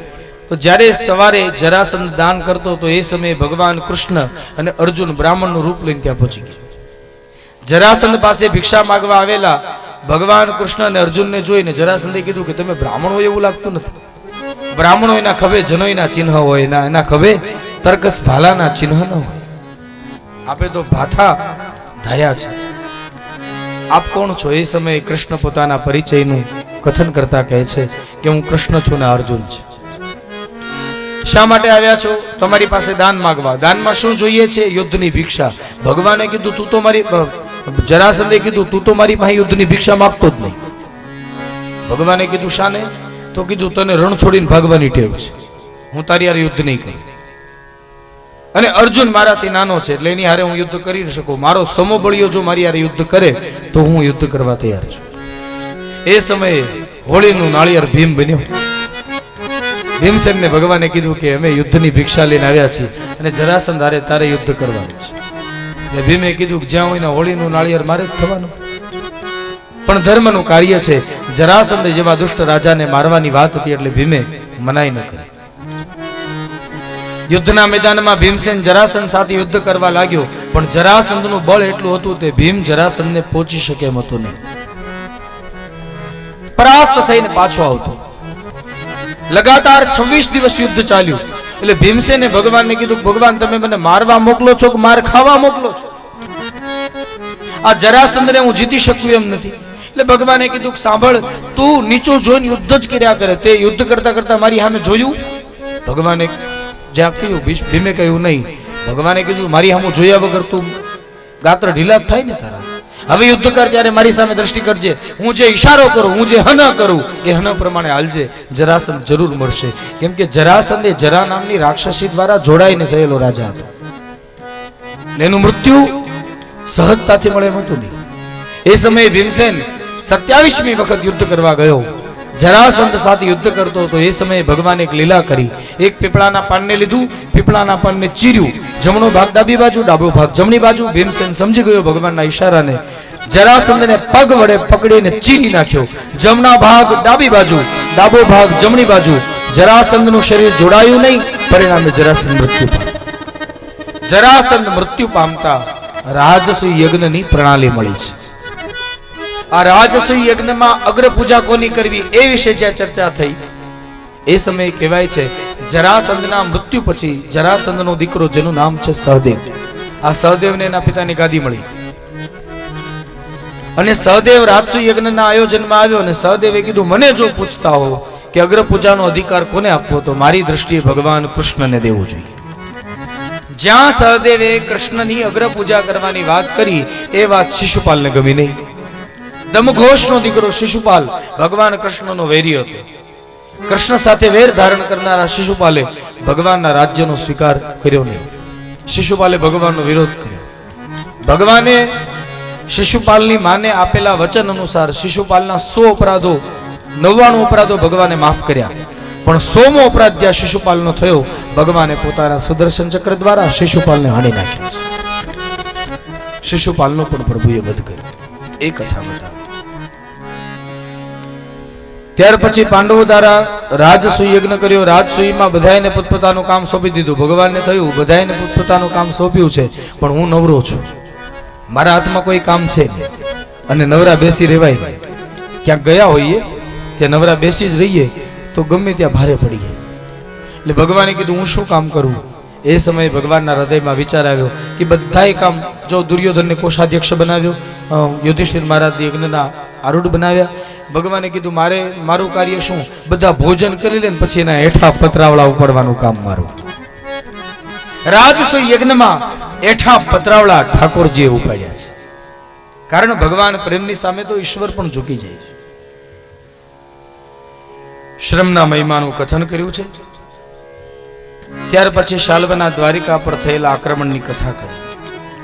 તો જ્યારે સવારે જરાસંધ દાન કરતો તો એ સમયે ભગવાન કૃષ્ણ અને અર્જુન બ્રાહ્મણનું રૂપ લઈને ત્યાં પહોંચી ગયા. જરાસંધ પાસે ભિક્ષા માંગવા આવેલા ભગવાન કૃષ્ણ અને અર્જુનને જોઈને જરાસંધે કીધું કે તમે બ્રાહ્મણ હોય એવું લાગતું નથી. બ્રાહ્મણો એના ખભે જનોઈના ચિહ્ન હોય, એના ખભે તર્કસ ભાલાના ચિહ્ન ન હોય. આપે તો ભાથા ધાર્યા છે. આપ કોણ છો? એ સમયે કૃષ્ણ પોતાના પરિચયનું કથન કરતા કહે છે કે હું કૃષ્ણ છું ને અર્જુન છે. શા માટે આવ્યા છો? તમારી પાસે દાન માંગવા. દાનમાં શું જોઈએ છે? યુદ્ધની ભિક્ષા. ભગવાને કીધું તું તો મારી, જરાસંધે કીધું તું તો મારી પાસે યુદ્ધની ભિક્ષા માંગતો જ નહીં. ભગવાને કીધું શાને? તો કીધું તને રણ છોડીને ભાગવાની ટેવ છે, હું તારી હારે યુદ્ધ નહીં કરું. અને અર્જુન મારાથી નાનો છે એટલે એની હારે હું યુદ્ધ કરી ન શકું. મારો સમોબળીઓ જો મારી હારે યુદ્ધ કરે તો હું યુદ્ધ કરવા તૈયાર છું. એ સમયે હોળીનું નાળિયેર ભીમ બન્યો. ભીમસેનને ભગવાને કીધું કે અમે યુદ્ધની ભિક્ષા લઈને આવ્યા છીએ અને જરાસંધ હારે તારે યુદ્ધ કરવાનું છે. એટલે ભીમે કીધું કે જ્યાં હોય હોળીનું નાળિયેર મારે જ થવાનું. પણ ધર્મનું કાર્ય છે. જરાસંધ જેવા દુષ્ટ રાજાને મારવાની વાત હતી એટલે ભીમે મનાઈ ન કરી. યુદ્ધના મેદાનમાં ભીમસેન જરાસંધ સાથે યુદ્ધ કરવા લાગ્યો, પણ જરાસંધનું બળ એટલું હતું તે ભીમ જરાસંધને પહોંચી શકે એમ હતું નહીં. પરાસ્ત થઈને પાછો આવતો. લગાતાર 26 દિવસ યુદ્ધ ચાલ્યું. એટલે ભીમસેને ભગવાનને કીધું ભગવાન તમે મને મારવા મોકલો છો કે માર ખાવા મોકલો છો? આ જરાસંધને હું જીતી શકું એમ નથી. એટલે ભગવાને કીધું સાંભળ, તું નીચો જોઈને યુદ્ધ જ કર્યા કરે. તે યુદ્ધ કરતા કરતા મારી સામે જોયું? ભગવાને જ્યાં કહ્યું, ભીમે કહ્યું નહીં. ભગવાને કીધું મારી સામે જોયા વગર તું ગાત્ર ઢીલા થાય ને તારા. હવે યુદ્ધ કર ત્યારે મારી સામે દ્રષ્ટિ કરજે. હું જે ઈશારો કરું, હું જે હન કરું એ હન પ્રમાણે હાલજે. જરાસંધ જરૂર મળશે. કેમ કે જરાસંધ એ જરા નામની રાક્ષસી દ્વારા જોડાઈને થયેલો રાજા હતો. એનું મૃત્યુ સહજતાથી મળે એમ હતું નહીં. એ સમયે ભીમસેન 27મી વખત યુદ્ધ કરવા ગયો. જરાસંધ સાથે યુદ્ધ કરતો હતો. એ સમયે ભગવાને એક લીલા કરી. એક પીપળાના પાનને લીધું, પીપળાના પાનને ચીર્યું. જમણો ભાગ ડાબી બાજુ, ડાબો ભાગ જમણી બાજુ. ભીમસેન સમજી ગયો ભગવાનના ઈશારાને. જરાસંધને પગ વડે પકડીને ચીરી નાખ્યો. જમણા ભાગ ડાબી બાજુ, ડાબો ભાગ જમણી બાજુ. જરાસંધનું શરીર જોડાયું નહીં, પરિણામે જરાસંધ મૃત્યુ પામ્યો. જરાસંધ મૃત્યુ પામતા રાજસૂય યજ્ઞની પ્રણાલી મળી છે. આ રાજસૂય યજ્ઞમાં અગ્ર પૂજા કોની કરવી એ વિશે જ્યાં ચર્ચા થઈ, એ સમયે કહેવાય છે જરાસંધના મૃત્યુ પછી જરાસંધનો દીકરો જેનું નામ છે સહદેવ, આ સહદેવને એના પિતાની ગાદી મળી અને સહદેવ રાજસૂય યજ્ઞના આયોજનમાં આવ્યો અને સહદેવે કીધું, મને જો પૂછતા હો કે અગ્ર પૂજાનો અધિકાર કોને આપવો, તો મારી દ્રષ્ટિએ ભગવાન કૃષ્ણને દેવો જોઈએ. જ્યાં સહદેવે કૃષ્ણની અગ્ર પૂજા કરવાની વાત કરી, એ વાત શિશુપાલને ગમી નહીં. દમઘોષનો દીકરો શિશુપાલ ભગવાન કૃષ્ણનો વૈરી હતો. કૃષ્ણ સાથે વેર ધારણ કરનારા શિશુપાલે ભગવાનના રાજ્યનો સ્વીકાર કર્યો નહીં. શિશુપાલે ભગવાનનો વિરોધ કર્યો. ભગવાને શિશુપાલની માને આપેલા વચન અનુસાર શિશુપાલના 100 અપરાધો 99 અપરાધો ભગવાને માફ કર્યા, પણ 100મો અપરાધ જ્યાં શિશુપાલનો થયો, ભગવાને પોતાના સુદર્શન ચક્ર દ્વારા શિશુપાલને હાણી નાખ્યો છે. શિશુપાલનો પણ પ્રભુએ વધ કર્યો. એ કથા બતાવે. ત્યાર પછી પાંડવો દ્વારા રાજસૂય યજ્ઞ કર્યો. રાજસૂયમાં બધાને પોતપોતાનું કામ સોંપી દીધું. ભગવાનને થયું બધાને પોતપોતાનું કામ સોંપ્યું છે, પણ હું નવરો છું, મારા હાથમાં કોઈ કામ છે અને નવરા બેસી રહેવાય. ક્યાંક ગયા હોઈએ ત્યાં નવરા બેસી જ રહીએ તો ગમે ત્યાં ભારે પડીએ. એટલે ભગવાને કીધું હું શું કામ કરું. એ સમયે ભગવાનના હૃદયમાં વિચાર આવ્યો કે બધાય કામ, જો દુર્યોધનને કોષાધ્યક્ષ બનાવ્યો, યુધિષ્ઠિર મહારાજ યજ્ઞના આરૂઢ બનાવ્યા. ભગવાને કીધું મારું કાર્ય શું, બધા ભોજન કરી લે પછી એના હેઠા પતરાવળા ઉપાડવાનું કામ મારું. રાજસૂય યજ્ઞમાં હેઠા પતરાવળા ઠાકોરજીએ ઉપાડ્યા છે. કારણ ભગવાન પ્રેમની સામે તો ઈશ્વર પણ ઝૂકી જાય છે. શ્રમના મહિમાનું કથન કર્યું છે. ત્યાર પછી શાલ્વના દ્વારિકા પર થયેલા આક્રમણની કથા કરી.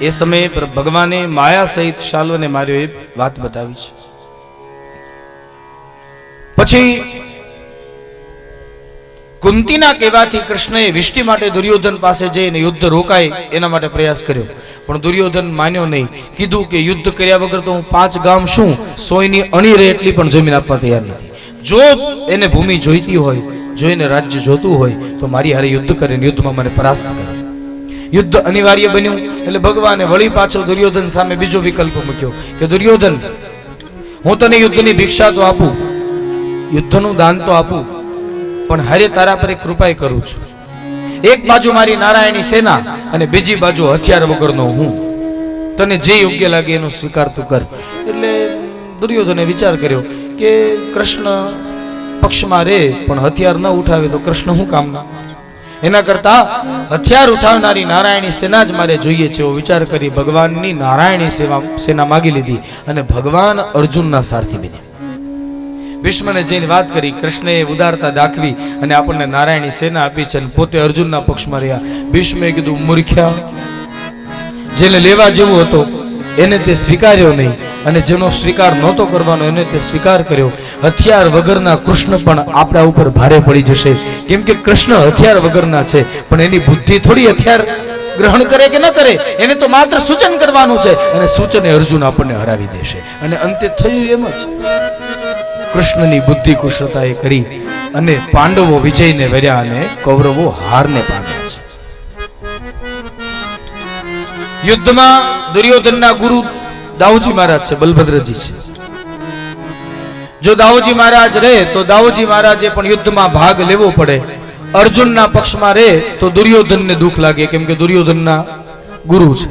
એ સમયે ભગવાને માયા સહિત શાલ્વને માર્યો, એ વાત બતાવી છે. પછી કુંતીના કહેવાથી કૃષ્ણએ વિષ્ટિ માટે દુર્યોધન પાસે જઈને યુદ્ધ રોકાય એના માટે પ્રયાસ કર્યો, પણ દુર્યોધન માન્યો નહીં. કીધું કે યુદ્ધ કર્યા વગર તો હું 5 ગામ શું 100ની અણી રહે એટલી પણ જમીન આપવા તૈયાર નથી. જો એને ભૂમિ જોઈતી હોય, જો એને રાજ્ય જોતું હોય, તો મારી હારે યુદ્ધ કરીને યુદ્ધમાં મને પરાસ્ત કરે. યુદ્ધ અનિવાર્ય બન્યું. એટલે ભગવાને વળી પાછો દુર્યોધન સામે બીજો વિકલ્પ મૂક્યો કે દુર્યોધન, હું તને યુદ્ધની ભિક્ષા તો આપું, યુદ્ધનું દાન તો આપું, પણ હારે તારા પર એક કૃપા કરું છું. એક બાજુ મારી નારાયણી સેના અને બીજી બાજુ હથિયાર વગરનો હું. તને જે યોગ્ય લાગે એનો સ્વીકાર તું કર. એટલે દુર્યોધને વિચાર કર્યો કે કૃષ્ણ પક્ષમાં રહે પણ હથિયાર ન ઉઠાવે તો કૃષ્ણ શું કામના. એના કરતા હથિયાર ઉઠાવનારી નારાયણી સેના જ મારે જોઈએ છે એવો વિચાર કરી ભગવાનની નારાયણી સેના માગી લીધી અને ભગવાન અર્જુનના સારથી બન્યા. ભીષ્મને જઈને વાત કરી. કૃષ્ણએ ઉદારતા દાખવી અને આપણને નારાયણી સેના આપી છે અને પોતે અર્જુનના પક્ષમાં રહ્યા. ભીષ્મે કીધું, મૂર્ખ્યા, જેને લેવા જેવું હતો એને તે સ્વીકાર્યો નહીં અને જેનો સ્વીકાર નહોતો કરવાનો એને તે સ્વીકાર કર્યો. હથિયાર વગરના કૃષ્ણ પણ આપણા ઉપર ભારે પડી જશે, કેમ કે કૃષ્ણ હથિયાર વગરના છે, પણ એની બુદ્ધિ થોડી હથિયાર ગ્રહણ કરે કે ન કરે, એને તો માત્ર સૂચન કરવાનું છે અને સૂચને અર્જુન આપણને હરાવી દેશે. અને અંતે થયું એમ જ. કૃષ્ણની બુદ્ધિ કુશળતાએ કરી અને પાંડવો વિજયને વર્યા અને કૌરવો હારને પામ્યા છે. યુદ્ધમાં દુર્યોધનના ગુરુ દાઉજી મહારાજ છે, બલભદ્રજી છે. જો દાઉજી મહારાજ રહે તો દાઉજી મહારાજે પણ યુદ્ધમાં ભાગ લેવો પડે. અર્જુનના પક્ષમાં રહે તો દુર્યોધનને દુઃખ લાગે, કેમ કે દુર્યોધનના ગુરુ છે.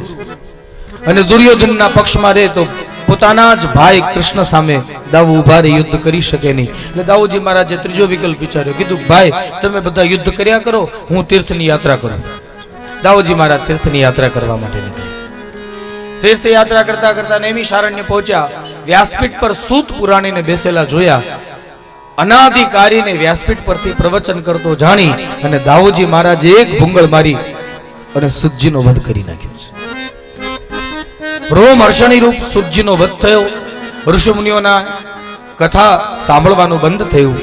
અને દુર્યોધનના પક્ષમાં રહે તો પોતાના જ ભાઈ કૃષ્ણ સામે દાઉ ઉભા રહી યુદ્ધ કરી શકે નહીં. એટલે દાઉજી મહારાજે ત્રીજો વિકલ્પ વિચાર્યો. કીધું, ભાઈ તમે બધા યુદ્ધ કર્યા કરો, હું તીર્થની યાત્રા કરું. દાઉજી મહારાજ તીર્થની યાત્રા કરવા માટે નીકળ્યા. તીર્થયાત્રા કરતા કરતા નૈમિષારણ્ય પહોંચ્યા. વ્યાસપીઠ પર સૂત પુરાણીને બેસેલા જોયા. અનાધિકારીને વ્યાસપીઠ પરથી પ્રવચન કરતો જાણી અને દાઉજી મહારાજે એક ભૂંગળ મારી અને સુતજીનો વધ કરી નાખ્યો છે. રોમ હર્ષણી રૂપ સુતજીનો વધ થયો. ઋષિમુનિઓના કથા સાંભળવાનું બંધ થયું.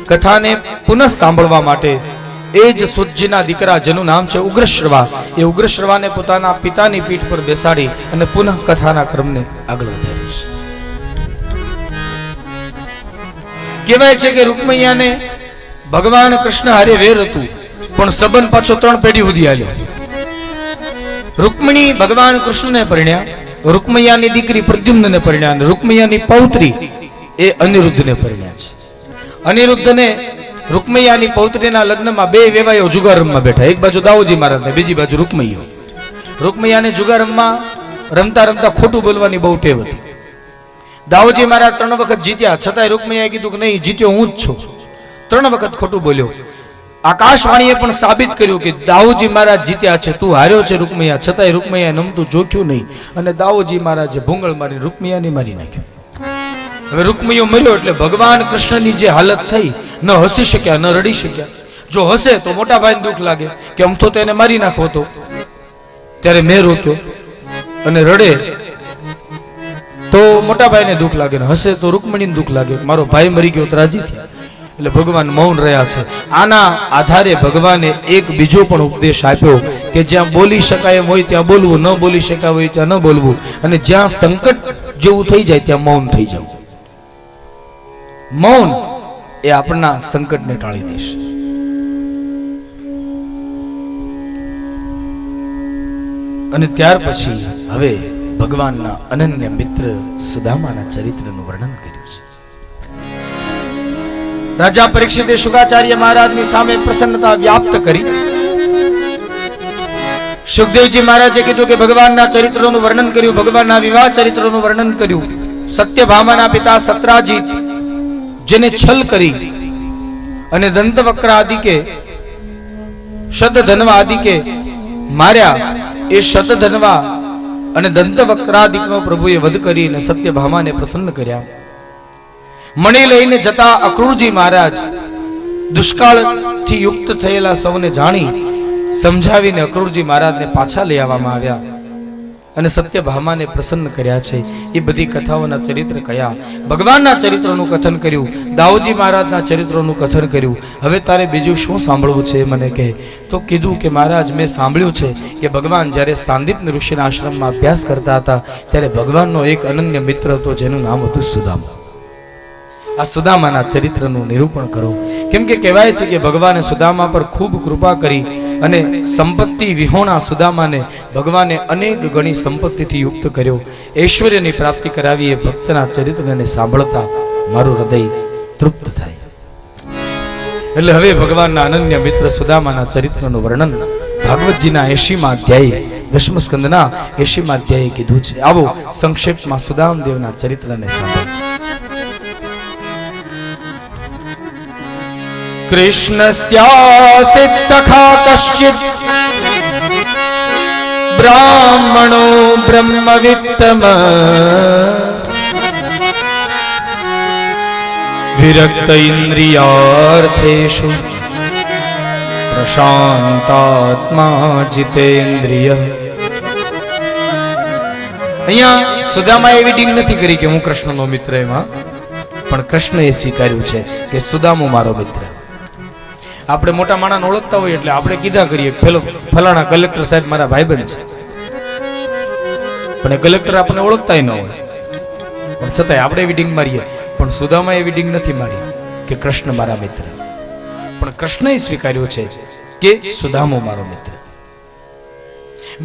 કથાને પુનઃ સાંભળવા માટે એ જ સુતજીના દીકરા જેનું નામ છે ઉગ્રશ્રવા, એ ઉગ્રશ્રવાને પોતાના પિતાની પીઠ પર બેસાડી અને પુનઃ કથાના ક્રમને આગળ વધારીશ. કહેવાય છે કે રૂકમૈયાને ભગવાન કૃષ્ણ હારે વેર હતું, પણ સંબંધ પાછો 3 પેઢી સુધી આવ્યો. રૂકમણી ભગવાન કૃષ્ણને પરણ્યા, રૂકમૈયાની દીકરી પ્રદ્યુમ્નને પરણ્યા અને રૂકમૈયાની પૌત્રી એ અનિરુદ્ધને પરણ્યા છે. અનિરુદ્ધને રૂકમૈયાની પૌત્રીના લગ્નમાં 2 વેવાયો જુગાર રમવા બેઠા. એક બાજુ દાઉજી મહારાજ ને બીજી બાજુ રૂકમૈયો. રૂકમૈયાને જુગાર રમતા રમતા ખોટું બોલવાની બહુ ટેવ હતી. દાઉજી મહારાજ 3 વખત જીત્યા, છતાંય રૂકમૈયાએ કીધું કે નહીં, જીત્યો હું જ છું. 3 વખત ખોટું બોલ્યો. આકાશવાણીએ પણ સાબિત કર્યું કે દાઉજી મહારાજ જીત્યા છે, તું હાર્યો છે રૂકમૈયા. છતાંય રૂકમૈયાએ નમતું જોખ્યું નહીં અને દાઉજી મહારાજે ભૂંગળ મારી રૂકમૈયાને મારી નાખ્યો. હવે રૂકમૈયો મર્યો એટલે ભગવાન કૃષ્ણની જે હાલત થઈ, ન હસી શક્યા ન રડી શક્યા. જો હસે તો મોટા ભાઈને દુઃખ લાગે કે આમ તો તેને મારી નાખો તો, ત્યારે મેં રોક્યો, અને રડે તો મોટા ભાઈને દુઃખ લાગે, ને હસે તો રૂકમણીને દુઃખ લાગે, મારો ભાઈ મરી ગયો તો રાજી થયા. એટલે ભગવાન મૌન રહ્યા છે. આના આધારે ભગવાને એક બીજો પણ ઉપદેશ આપ્યો કે જ્યાં બોલી શકાય એમ હોય ત્યાં બોલવું, ન બોલી શકાય હોય ત્યાં ન બોલવું, અને જ્યાં સંકટ જેવું થઈ જાય ત્યાં મૌન થઈ જવું. મૌન એ આપણા સંકટને ટાળી દેશે. અને ત્યાર પછી હવે ભગવાનના અનન્ય મિત્ર સુદામાના ચરિત્રનું વર્ણન કર્યું છે. રાજા પરીક્ષિતે શુકાચાર્ય મહારાજની સામે પ્રસન્નતા વ્યક્ત કરી. સુખદેવજી મહારાજે કીધું કે ભગવાનના ચરિત્રનું વર્ણન કર્યું, ભગવાનના વિવાહ ચરિત્રનું વર્ણન કર્યું. સત્યભામાના પિતા સત્રાજીત જેને છલ કરી અને દંતવક્ર આદિકે શતધન્વા આદિકે માર્યા, એ શતધન્વા અને દંતવક્રાદિકનો પ્રભુએ વધ કરીને સત્યભામાને પ્રસન્ન કર્યા. મણી લઈને જતા અક્રૂરજી મહારાજ દુષ્કાળથી યુક્ત થયેલા સૌને જાણી સમજાવીને અક્રૂરજી મહારાજને પાછા લઈ આવવામાં આવ્યા અને સત્યભામાને પ્રસન્ન કર્યા છે. એ બધી કથાઓના ચરિત્ર કયા, ભગવાનના ચરિત્રનું કથન કર્યું, દાઉજી મહારાજના ચરિત્રનું કથન કર્યું. હવે તારે બીજું શું સાંભળવું છે મને કહે. તો કીધું કે મહારાજ, મેં સાંભળ્યું છે કે ભગવાન જ્યારે સાંદીપની ઋષિના આશ્રમમાં અભ્યાસ કરતા હતા ત્યારે ભગવાનનો એક અનન્ય મિત્ર હતો જેનું નામ હતું સુદામા. આ સુદામાના ચરિત્રનું નિરૂપણ કરો. કેમ કે કહેવાય છે કે ભગવાને સુદામા પર ખૂબ કૃપા કરી અને સંપત્તિ વિહોણા સુદામાને ભગવાને અનેક ગણી સંપત્તિથી યુક્ત કર્યો, ઐશ્વર્યની પ્રાપ્તિ કરાવી. એ ભક્તના ચરિત્રને સાંભળતા મારું હૃદય તૃપ્ત થાય. એટલે હવે ભગવાનના અનન્ય મિત્ર સુદામાના ચરિત્રનું વર્ણન ભાગવતજીના 80મા અધ્યાય 10મ સ્કંદના 80મા અધ્યાયે કીધું છે. આવો સંક્ષેપમાં સુદામદેવના ચરિત્રને સાંભળો. कृष्णस्यासित सखा कश्चित् ब्राह्मणो ब्रह्मवित्तम विरक्त इंद्रियार्थेषु प्रशांतात्मा जितेन्द्रिय. અહીંયા સુદામાએ એવી ડીંગ નથી કરી કે હું કૃષ્ણનો મિત્ર, એમાં પણ કૃષ્ણએ સ્વીકાર્યું છે કે સુદામો મારો મિત્ર. આપણે મોટા માણસને ઓળખતા હોય એટલે આપણે કીધા કરીએ પેલો ફલાણા કલેક્ટર સાહેબ મારા ભાઈબંધ છે, પણ એ કલેક્ટર આપણને ઓળખતા ન હોય, પણ છતાંય આપણે એવી ડીંગ મારીએ. પણ સુદામા એવી ડીંગ નથી મારી કે કૃષ્ણ મારા મિત્ર, પણ કૃષ્ણએ સ્વીકાર્યું છે કે સુદામો મારો મિત્ર.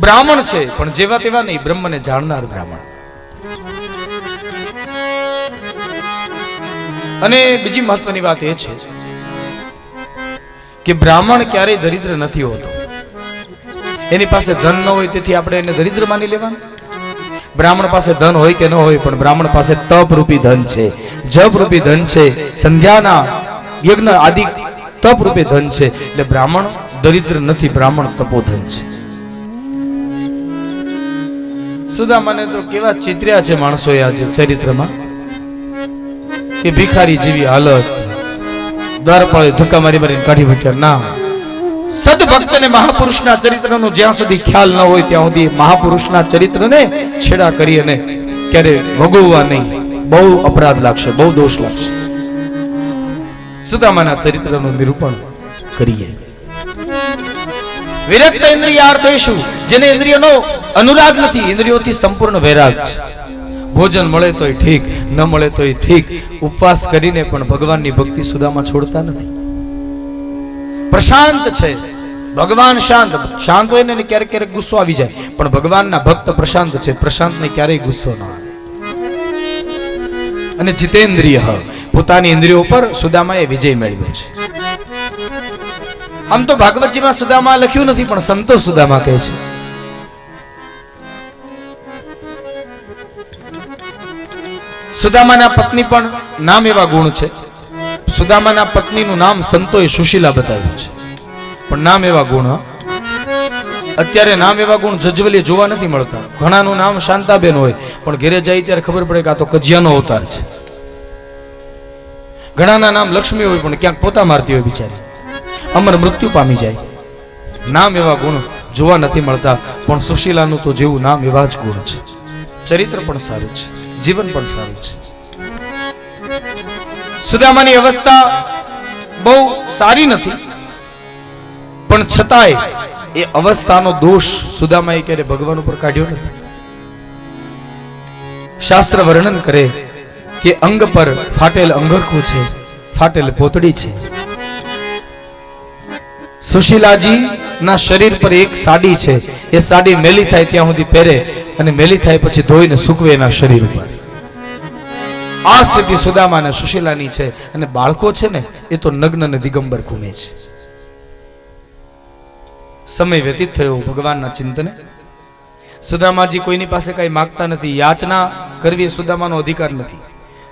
બ્રાહ્મણ છે પણ જેવા તેવા નહીં, બ્રહ્મને જાણનાર બ્રાહ્મણ. અને બીજી મહત્વની વાત એ છે કે બ્રાહ્મણ ક્યારેય દરિદ્ર નથી હોતો. એની પાસે ધન ન હોય તેથી આપણે એને દરિદ્ર માની લેવાનું. બ્રાહ્મણ પાસે ધન હોય કે ન હોય, પણ બ્રાહ્મણ પાસે તપ રૂપી ધન છે, જપ રૂપી ધન છે, સંધ્યાના યજ્ઞ આદિ તપ રૂપી ધન છે. એટલે બ્રાહ્મણ દરિદ્ર નથી, બ્રાહ્મણ તપોધન છે. સુદામાને તો કેવા ચિત્ર્યા છે માણસોએ આજે ચરિત્રમાં કે ભિખારી જેવી હાલત, દ્વારપાળે ધક્કા મારી મારીને કાઢી મૂક્યા. ના, સદભક્ત ને મહાપુરુષના ચરિત્રનો જ્યાં સુધી ખ્યાલ ન હોય ત્યાં સુધી મહાપુરુષના ચરિત્રને છેડા કરી અને ક્યારે ભોગવવા નહીં, બહુ અપરાધ લાગશે, બહુ દોષ લાગશે. સુદામાના ચરિત્રનું નિરૂપણ કરીએ. વિરક્ત ઇન્દ્રિયાર્થ શું? જેને ઇન્દ્રિયનો અનુરાગ નથી, ઇન્દ્રિયોથી સંપૂર્ણ વૈરાગ છે. ભોજન મળે તોય ઠીક, ન મળે તોય ઠીક, ઉપવાસ કરીને પણ ભગવાનની ભક્તિ સુદામા છોડતા નથી. પ્રશાંત છે ભગવાન, શાંત. શાંત હોય ને ક્યારેક ક્યારેક ગુસ્સો આવી જાય, પણ ભગવાનના ભક્ત પ્રશાંત છે, પ્રશાંતને ક્યારેય ગુસ્સો ન આવે. અને જીતેન્દ્રિય, પોતાની ઇન્દ્રિયો પર સુદામાએ વિજય મેળવ્યો છે. આમ તો ભાગવતજીમાં સુદામા લખ્યું નથી, પણ સંતો સુદામા કહે છે. સુદામાના પત્ની પણ નામ એવા ગુણ છે. સુદામાના પત્નીનું નામ સંતોએ સુશીલા બતાવ્યું છે, પણ નામ એવા ગુણ. અત્યારે નામ એવા ગુણ જજવલીએ જોવા નથી મળતા. ઘણાનું નામ શાંતાબેન હોય, પણ ઘેરે જાય ત્યારે ખબર પડે કે આ તો કજિયાનો અવતાર છે. ઘણાના નામ લક્ષ્મી હોય, પણ ક્યાંક પોતા મારતી હોય બિચારી, અમર મૃત્યુ પામી જાય. નામ એવા ગુણ જોવા નથી મળતા, પણ સુશીલાનું તો જેવું નામ એવા જ ગુણ છે. ચરિત્ર પણ સારું છે, જીવન પણ સારું છે. સુદામાની અવસ્થા બહુ સારી નથી, પણ છતાંય એ અવસ્થાનો દોષ સુદામાએ ક્યારે ભગવાન ઉપર કાઢ્યો નથી. શાસ્ત્ર વર્ણન કરે કે અંગ પર ફાટેલ અંગરખું છે, ફાટેલ પોતડી છે. સુશીલાજી ના શરીર પર એક સાડી છે, એ સાડી મેલી થાય ત્યાં સુધી પહેરે, અને મેલી થાય પછી ધોઈને સૂકવે એના શરીર ઉપર. આ સ્થિતિ સુદામા અને સુશીલાની છે. અને બાળકો છે ને, એ તો નગ્ન અને દિગંબર ઘૂમે છે. સમય વ્યતીત થયો ભગવાનના ચિંતને. સુદામાજી કોઈની પાસે કઈ માંગતા નથી, યાચના કરવી એ સુદામાનો અધિકાર નથી.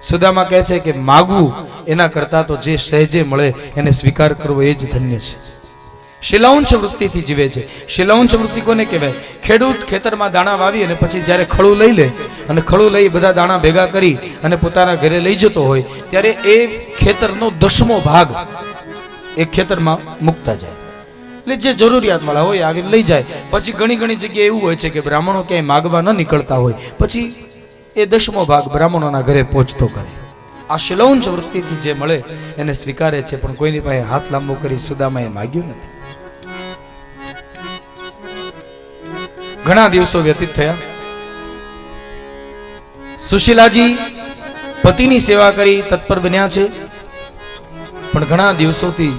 સુદામા કહે છે કે માગવું એના કરતા તો જે સહેજે મળે એને સ્વીકાર કરવો એ જ ધન્ય છે. શિલાઉંચ વૃત્તિથી જીવે છે. શિલાઉંચ વૃત્તિ કોને કહેવાય? ખેડૂત ખેતરમાં દાણા વાવી અને પછી જ્યારે ખળું લઈ લે, અને ખળું લઈ બધા દાણા ભેગા કરી અને પોતાના ઘરે લઈ જતો હોય, ત્યારે એ ખેતરનો 10મો ભાગ એ ખેતરમાં મૂકતા જાય. એટલે જે જરૂરિયાત વાળા હોય આવીને લઈ જાય. પછી ઘણી ઘણી જગ્યાએ એવું હોય છે કે બ્રાહ્મણો ક્યાંય માગવા ન નીકળતા હોય, પછી એ 10મો ભાગ બ્રાહ્મણોના ઘરે પહોંચતો કરે. આ શિલૌંચ વૃત્તિથી જે મળે એને સ્વીકારે છે, પણ કોઈની પાસે હાથ લાંબો કરી સુદામાએ માગ્યું નથી. ઘણા દિવસો વ્યતીત થયા. સુશીલાજી પતિની સેવા કરી તત્પર બન્યા છે, પણ ઘણા દિવસોથી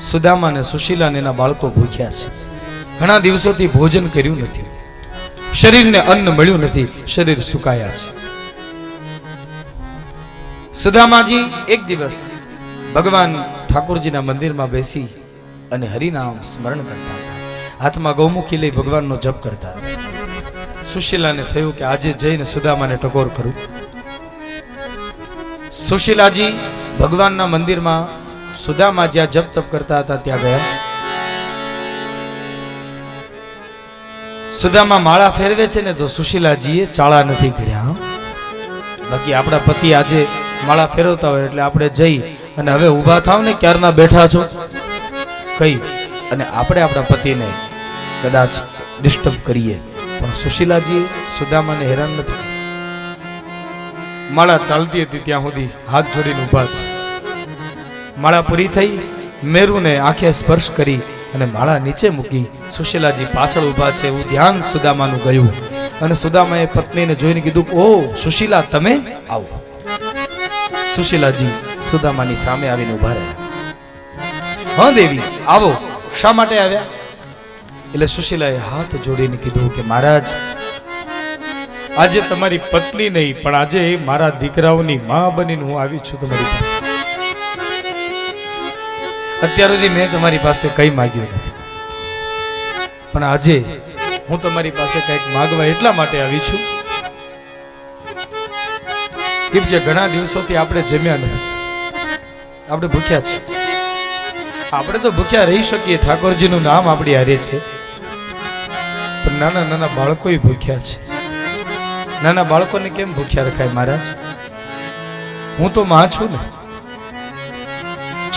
સુદામા અને સુશીલા અને એના બાળકો ભૂખ્યા છે. ઘણા દિવસોથી ભોજન કર્યું નથી, શરીરને અન્ન મળ્યું નથી, શરીર સુકાયા છે. સુદામાજી એક દિવસ ભગવાન ઠાકોરજીના મંદિરમાં બેસી અને હરિનામ સ્મરણ કરતા હતા. હાથમાં ગૌમુખી લઈ ભગવાનનો જપ કરતા. સુશીલાને થયું કે આજે જઈને સુદામાને ટકોર કરું. સુશીલાજી ભગવાનના મંદિરમાં સુદામા જ્યાં જપ તપ કરતા હતા ત્યાં ગયા. સુદામા માળા ફેરવે છે ને તો સુશીલાજીએ ચાળા નથી કર્યા. બાકી આપણા પતિ આજે માળા ફેરવતા હોય એટલે આપણે જઈ અને હવે ઊભા થાવ ને, ક્યારના બેઠા છો કઈ, અને આપણે આપણા પતિને કદાચ ડિસ્ટર્બ કરીએ. પણ સુશીલાજી સુદામાને હેરાન નથી. માળા ચાલતી હતી ત્યાં સુધી હાથ જોડીને ઊભા છે. માળા પૂરી થઈ, મેરુને આંખે સ્પર્શ કરી અને માળા નીચે મૂકી સુશીલાજી પાછળ ઊભા છે એવું ધ્યાન સુદામાનું ગયું. અને સુદામાએ પત્નીને જોઈને કીધું, ઓ સુશીલા, તમે આવો. સુશીલાજી સુદામાની સામે આવીને ઊભા રહ્યા. હા દેવી, આવો. શા માટે આવ્યા? એટલે સુશીલાએ હાથ જોડીને કીધું કે મહારાજ, આજે તમારી પત્ની નહીં, પણ આજે મારા દીકરાઓની માં બનીને હું આવી છું તમારી પાસે. અત્યાર સુધી મેં તમારી પાસે કઈ માંગ્યું નથી, પણ આજે હું તમારી પાસે કંઈક માંગવા એટલા માટે આવી છું કેમ કે ઘણા દિવસોથી આપણે જમ્યા નથી, આપણે ભૂખ્યા છીએ. આપણે તો ભૂખ્યા રહી શકીએ, ઠાકોરજીનું નામ આપણી હારે છે, પણ નાના નાના બાળકો ભૂખ્યા છે. નાના બાળકોને કેમ ભૂખ્યા રખાય મહારાજ? હું તો માં છું ને.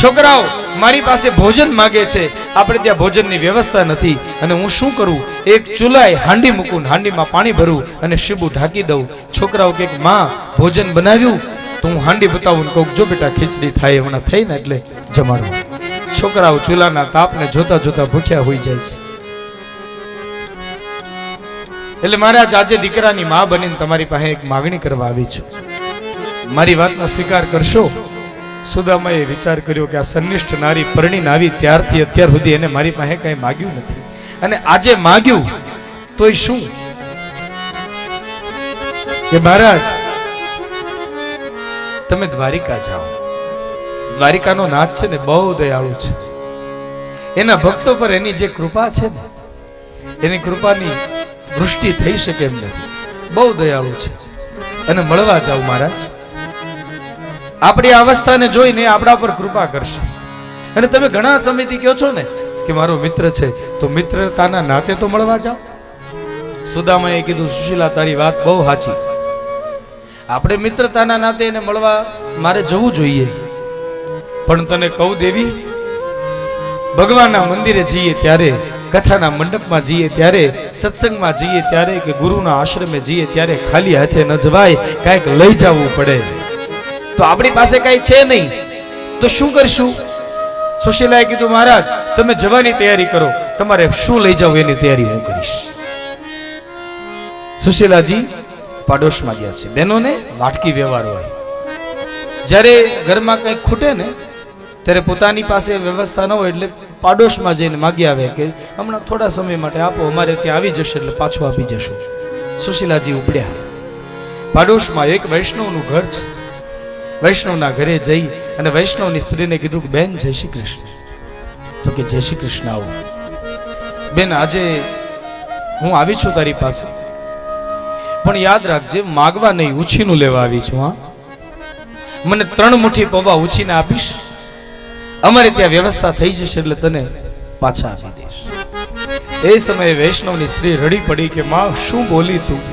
6 છોકરાઓ મારી પાસે ભોજન માગે છે, આપણે ત્યાં ભોજનની વ્યવસ્થા નથી, અને હું શું કરું? એક ચૂલાએ હાંડી મૂકું, હાંડીમાં પાણી ભરું અને શીબું ઢાંકી દઉં. છોકરાઓ કે માં ભોજન બનાવ્યું? તો હું હાંડી બતાવું, કહું જો બેટા ખીચડી થાય હમણાં થઈ ને એટલે જમાડવું. છોકરાઓ ચૂલાના તાપને જોતા જોતા ભૂખ્યા હોઈ જાય છે. એટલે મહારાજ આજે દીકરાની માં બનીને તમારી પાસે એક માગણી કરવા આવી છું. મારી વાતનો સ્વીકાર કરશો? સુદામાએ વિચાર કર્યો કે આ સંનિષ્ઠ નારી પરણીને આવી ત્યારથી અત્યાર સુધી એને મારી પાસે કઈ માગ્યું નથી, અને આજે માગ્યું તોય શું કે મહારાજ તમે દ્વારિકા જાઓ. દ્વારિકાનો નાથ છે ને બહુ દયાળુ છે. એના ભક્તો પર એની જે કૃપા છે ને, એની કૃપાની વૃષ્ટિ થઈ શકે એમ નથી. બહુ દયાળુ છે, અને મળવા જાવ મહારાજ. આપણી અવસ્થાને જોઈને આપણા પર કૃપા કરશે. અને તમે ઘણા સમયથી કહો છો ને કે મારો મિત્ર છે, તો મિત્રતાના નાતે તો મળવા જાઓ. સુદામાએ કીધું સુશીલા તારી વાત બહુ સાચી, આપણે મિત્રતાના નાતે એને મળવા મારે જવું જોઈએ. પણ તને કહું દેવી, ભગવાનના મંદિરે જઈએ ત્યારે, કથાના મંડપમાં જઈએ ત્યારે, સત્સંગમાં જઈએ ત્યારે, કે ગુરુના આશ્રમે જઈએ ત્યારે ખાલી હાથે ન જવાય, કાંઈક લઈ જવું પડે. તો આપણી પાસે કઈ છે નહીં, તો શું કરશું? સુશીલાએ કીધું મહારાજ તમે જવાની તૈયારી કરો, તમારે શું લઈ જાવ એની તૈયારી હું કરીશ. સુશીલાજી પાડોશમાં ગયા છે. બહેનોને વાટકી વ્યવહાર હોય, જ્યારે ઘરમાં કંઈક ખૂટે ને ત્યારે પોતાની પાસે વ્યવસ્થા ન હોય એટલે પાડોશમાં જઈને માગી આવે કે હમણાં થોડા સમય માટે આપો, અમારે ત્યાં આવી જશે એટલે પાછું આપી જશું. સુશીલાજી ઉપડ્યા. પાડોશમાં એક વૈષ્ણવનું ઘર છે. વૈષ્ણવના ઘરે જઈ અને વૈષ્ણવની સ્ત્રીને કીધું કે બેન જય શ્રી કૃષ્ણ. તો કે જય શ્રી કૃષ્ણ, આવો. બેન આજે હું આવી છું તારી પાસે, પણ યાદ રાખજે માગવા નહીં, ઉછીનું લેવા આવી છું. હા, મને 3 મુઠ્ઠી પૌવા ઉછીને આપીશ, અમારે ત્યાં વ્યવસ્થા થઈ જશે એટલે તને પાછા આપી દઈશ. એ સમયે વૈષ્ણવની સ્ત્રી રડી પડી કે માં શું બોલી તું?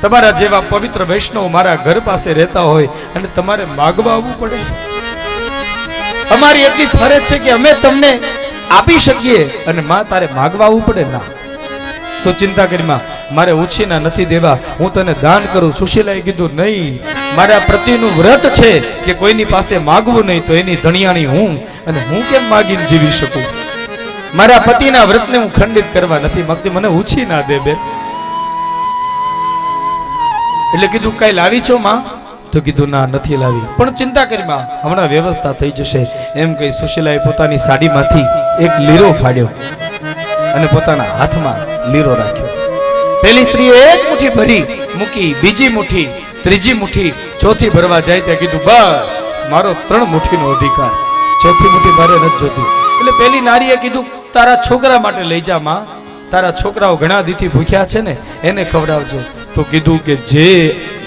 તમારા જેવા પવિત્ર વૈષ્ણવ મારા ઘર પાસે રહેતા હોય અને તમારે માગવા આવવું પડે? અમારી એટલી ફરજ છે કે અમે તમને આપી શકીએ, અને માં તારે માગવા આવવું પડે? ના, તો ચિંતા કરી માં, મારે ઉછીના નથી દેવા, હું તને દાન કરું. સુશીલાએ કીધું નહીં, મારા પ્રતિનું વ્રત છે કે કોઈની પાસે માગવું નહીં, તો એની ધણિયાણી હું, અને હું કેમ માગીને જીવી શકું? મારા પતિના વ્રતને હું ખંડિત કરવા નથી માંગતી, મને ઉછી ના દે બેન. એટલે કીધું કઈ લાવી છો માં? તો કીધું ના નથી લાવી. પણ ચિંતા કરી માં, હમણાં વ્યવસ્થા થઈ જશે. એમ કહી સુશીલાએ પોતાની સાડીમાંથી એક લીરો ફાડ્યો અને પોતાના હાથમાં લીરો રાખ્યો. પેલી સ્ત્રીએ એક મુઠ્ઠી ભરી મૂકી, બીજી મુઠ્ઠી, ત્રીજી મુઠ્ઠી, ચોથી ભરવા જાય ત્યાં કીધું બસ મારો 3 મુઠ્ઠીનો અધિકાર, ચોથી મુઠ્ઠી મારે નથી જોતી. એટલે પેલી નારીએ કીધું તારા છોકરા માટે લઈ જા માં, તારા છોકરાઓ ઘણા દીથી ભૂખ્યા છે ને, એને ખવડાવજો. તો કીધું કે જે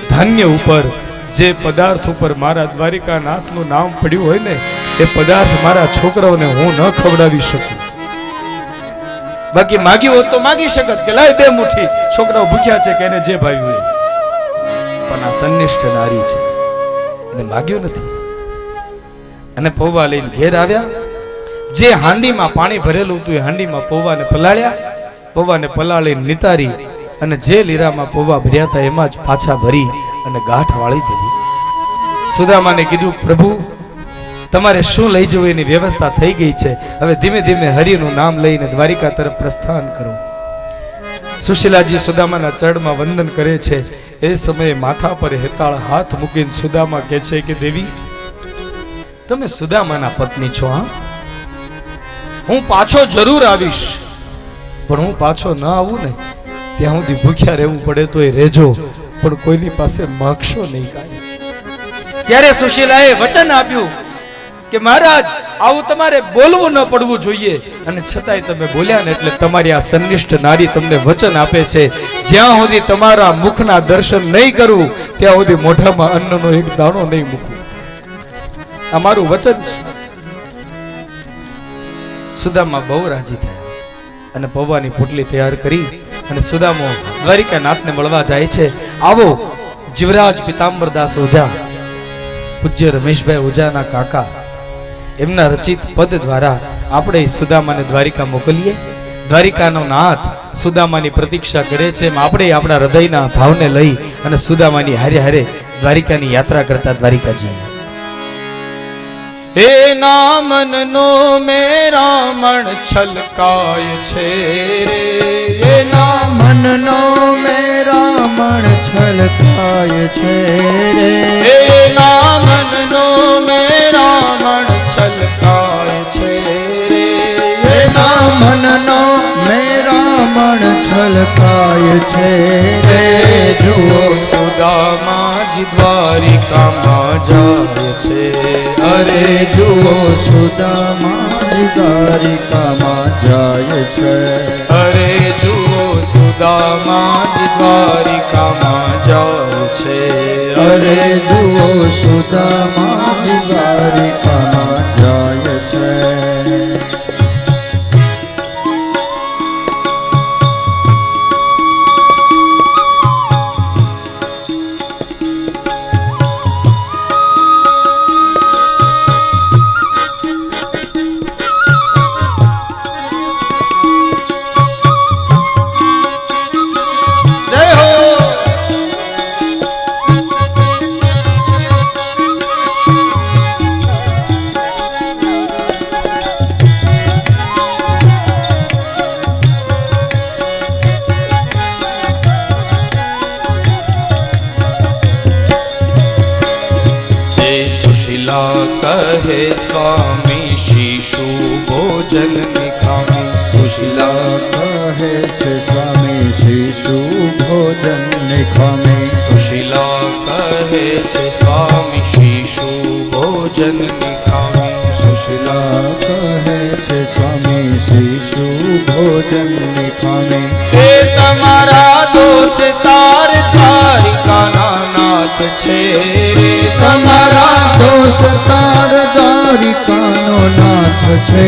ધાન્ય ઉપર, જે પદાર્થ ઉપર મારા દ્વારિકાનાથનું નામ પડ્યું હોય ને, એ પદાર્થ મારા છોકરાઓને હું ન ખવડાવી શકું. બાકી માગ્યું હોત તો માગી શકત કે લાય 2 મુઠ્ઠી, છોકરાઓ ભૂખ્યા છે કે એને જે ભાવ્યું એ. પણ આ સંનિષ્ઠ નારી છે, એને માગ્યું નથી. અને પૌવા લઈને ઘેર આવ્યા. જે હાંડીમાં પાણી ભરેલું હતું એ હાંડીમાં પૌવાને પલાળ્યા, પૌવાને પલાળીને નિતારી, અને જે લીરામાં પૌવા ભર્યા હતા એમાં જ પાછા ભરી અને ગાંઠ વાળી દીધી. સુદામાને કીધું પ્રભુ તમારે શું લઈ જવું એની વ્યવસ્થા થઈ ગઈ છે, હવે ધીમે ધીમે હરિનું નામ લઈને દ્વારિકા તરફ પ્રસ્થાન કરો. સુશીલાજી સુદામાના ચરણમાં વંદન કરે છે. એ સમયે માથા પર હેતાળ હાથ મૂકીને સુદામા કહે છે કે દેવી તમે સુદામાના પત્ની છો. હા, હું પાછો જરૂર આવીશ, પણ હું પાછો ન આવું ને ત્યાં સુધી ભૂખ્યા રહેવું પડે તો એ રહેજો, પણ કોઈની પાસે માગશો નહીં કાંઈ. ત્યારે સુશીલાએ વચન આપ્યું કે મહારાજ આવું તમારે બોલવું ન પડવું જોઈએ, અને છતાંય તમે બોલ્યા ને એટલે તમારી આ સંનિષ્ઠ નારી તમને વચન આપે છે જ્યાં સુધી તમારા મુખના દર્શન નહીં કરું ત્યાં સુધી મોઢામાં અન્નનો એક દાણો નહીં મૂકું. આ મારું વચન છે. સુદામા બહુ રાજી થયા અને પૌવાની પોટલી તૈયાર કરી અને સુદામો દ્વારિકાનાથને મળવા જાય છે. આવો જીવરાજ પિતાંબરદાસ ઓઝા, પૂજ્ય રમેશભાઈ ઓઝાના કાકા, એમના રચિત પદ દ્વારા આપણે સુદામાને દ્વારિકા મોકલીએ. દ્વારિકાનો નાથ સુદામાની પ્રતીક્ષા કરે છે. એમ આપણે આપણા હૃદયના ભાવને લઈ અને સુદામાની હારે હારે દ્વારિકાની યાત્રા કરતા દ્વારિકાજી. હે નામનનો મેરા મન છલકાય છે રે, હે મનનો મેરા મન છલકાય છે રે, હે નામનનો મેરા મન છલકાય છે રે, હે મનનો મેરા મન છલકાય છે રે. જુઓ સુદામાજી દ્વારિકામાં જાય છે. અરે જુઓ સુદામાજી દ્વારિકામાં જાય છે. અરે જુઓ સુદામાજી દ્વારિકામાં જાય છે. અરે જુઓ સુદામાજી દ્વારિકામાં જાય છે. કહે સ્વામી શિશુ ભોજન નિખામી. સુશીલા કહે છે સ્વામી શિશુ ભોજન નિખામે. સુશીલા કહે છે સ્વામી શિશુ ભોજન નિખામી. સુશીલા કહે છે સ્વામી શિશુ ભોજન નિખામે. હે તમારા દોષ તાર દ્વારિકાના નાથ છે રે, તમારા દોષ તાર દ્વારિકાનો નાથ છે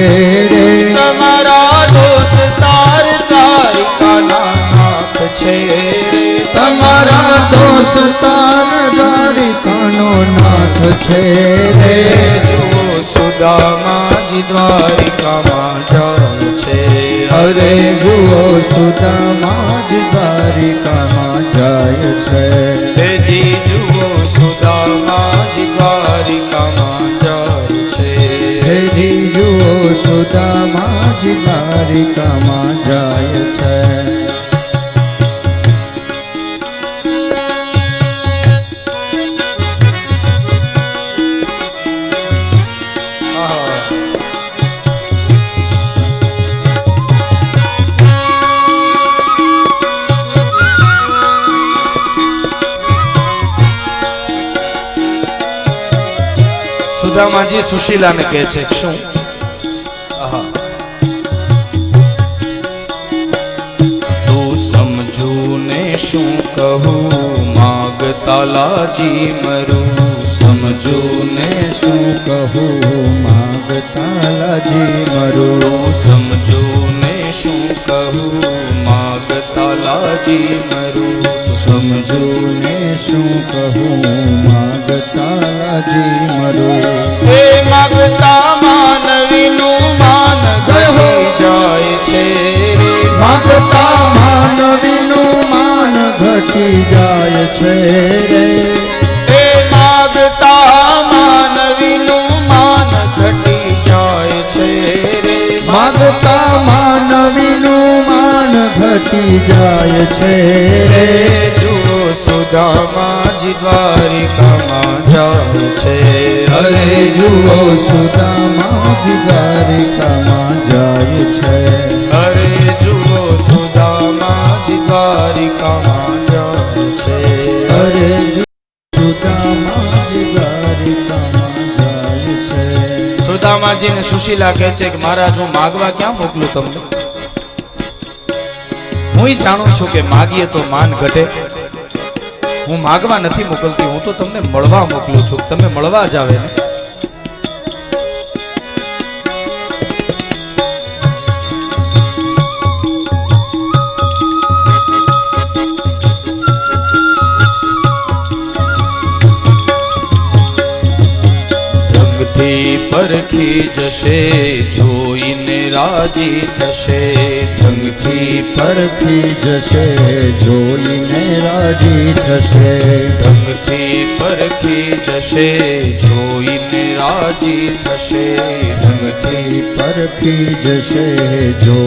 રે. તમારા દોષ તાર દ્વારિકાના નાથ છે રે, તમારા દોષ તાર દ્વારિકાનો નાથ છે રે. જુઓ સુદામાજી દ્વારિકામાં જાય છે. અરે જુઓ સુદામાજી દ્વારિકામાં જાય છે. જી જુઓ સુદામાજી દ્વારિકામાં જાય છે. હેજી જુઓ સુદામાજી દ્વારિકામાં જાય છે. સુદામાજી સુશીલાને કહે છે શું તું સમજુ ને શું કહું માગતા લાજી મરું. સમજુ ને શું કહું માગતા લાજી મરું. સમજુ ને શું કહું માગતા લાજી મરું. સમજુ ને શું કહું માગતા લાજી મરું. હે માગતા માનવીનું માન ઘટી જાય છે રે, માગતા માનવીનું માન ઘટી જાય છે રે. હે માગતા માનવીનું માન ઘટી જાય છે રે, માગતા માનવીનું માન ઘટી જાય છે રે. જુઓ સુદામાજી દ્વારિકામાં જાય છે. અરે જુઓ સુદામાજી દ્વારિકામાં જાય છે. અરે જુઓ સુદામાજી દ્વારિકામાં જાય છે. અરે જુઓ સુદામાજી દ્વારિકામાં જાય છે. સુદામાજી ને સુશીલા કહે છે કે મહારાજ હું માગવા ક્યાં મોકલું તમને? હું જાણું છું કે માગીએ તો માન ઘટે. હું માગવા નથી મોકલતી, હું તો તમને મળવા મોકલું છું. તમે મળવા જ આવે ને. રંગથી પરખી જશે જોઈને રાજી થશે ઢંગથી પરખી જશે જોઈને રાજી થશે ઢંગથી પરખી જશે જોઈને રાજી થશે ઢંગથી પરખી જશે જો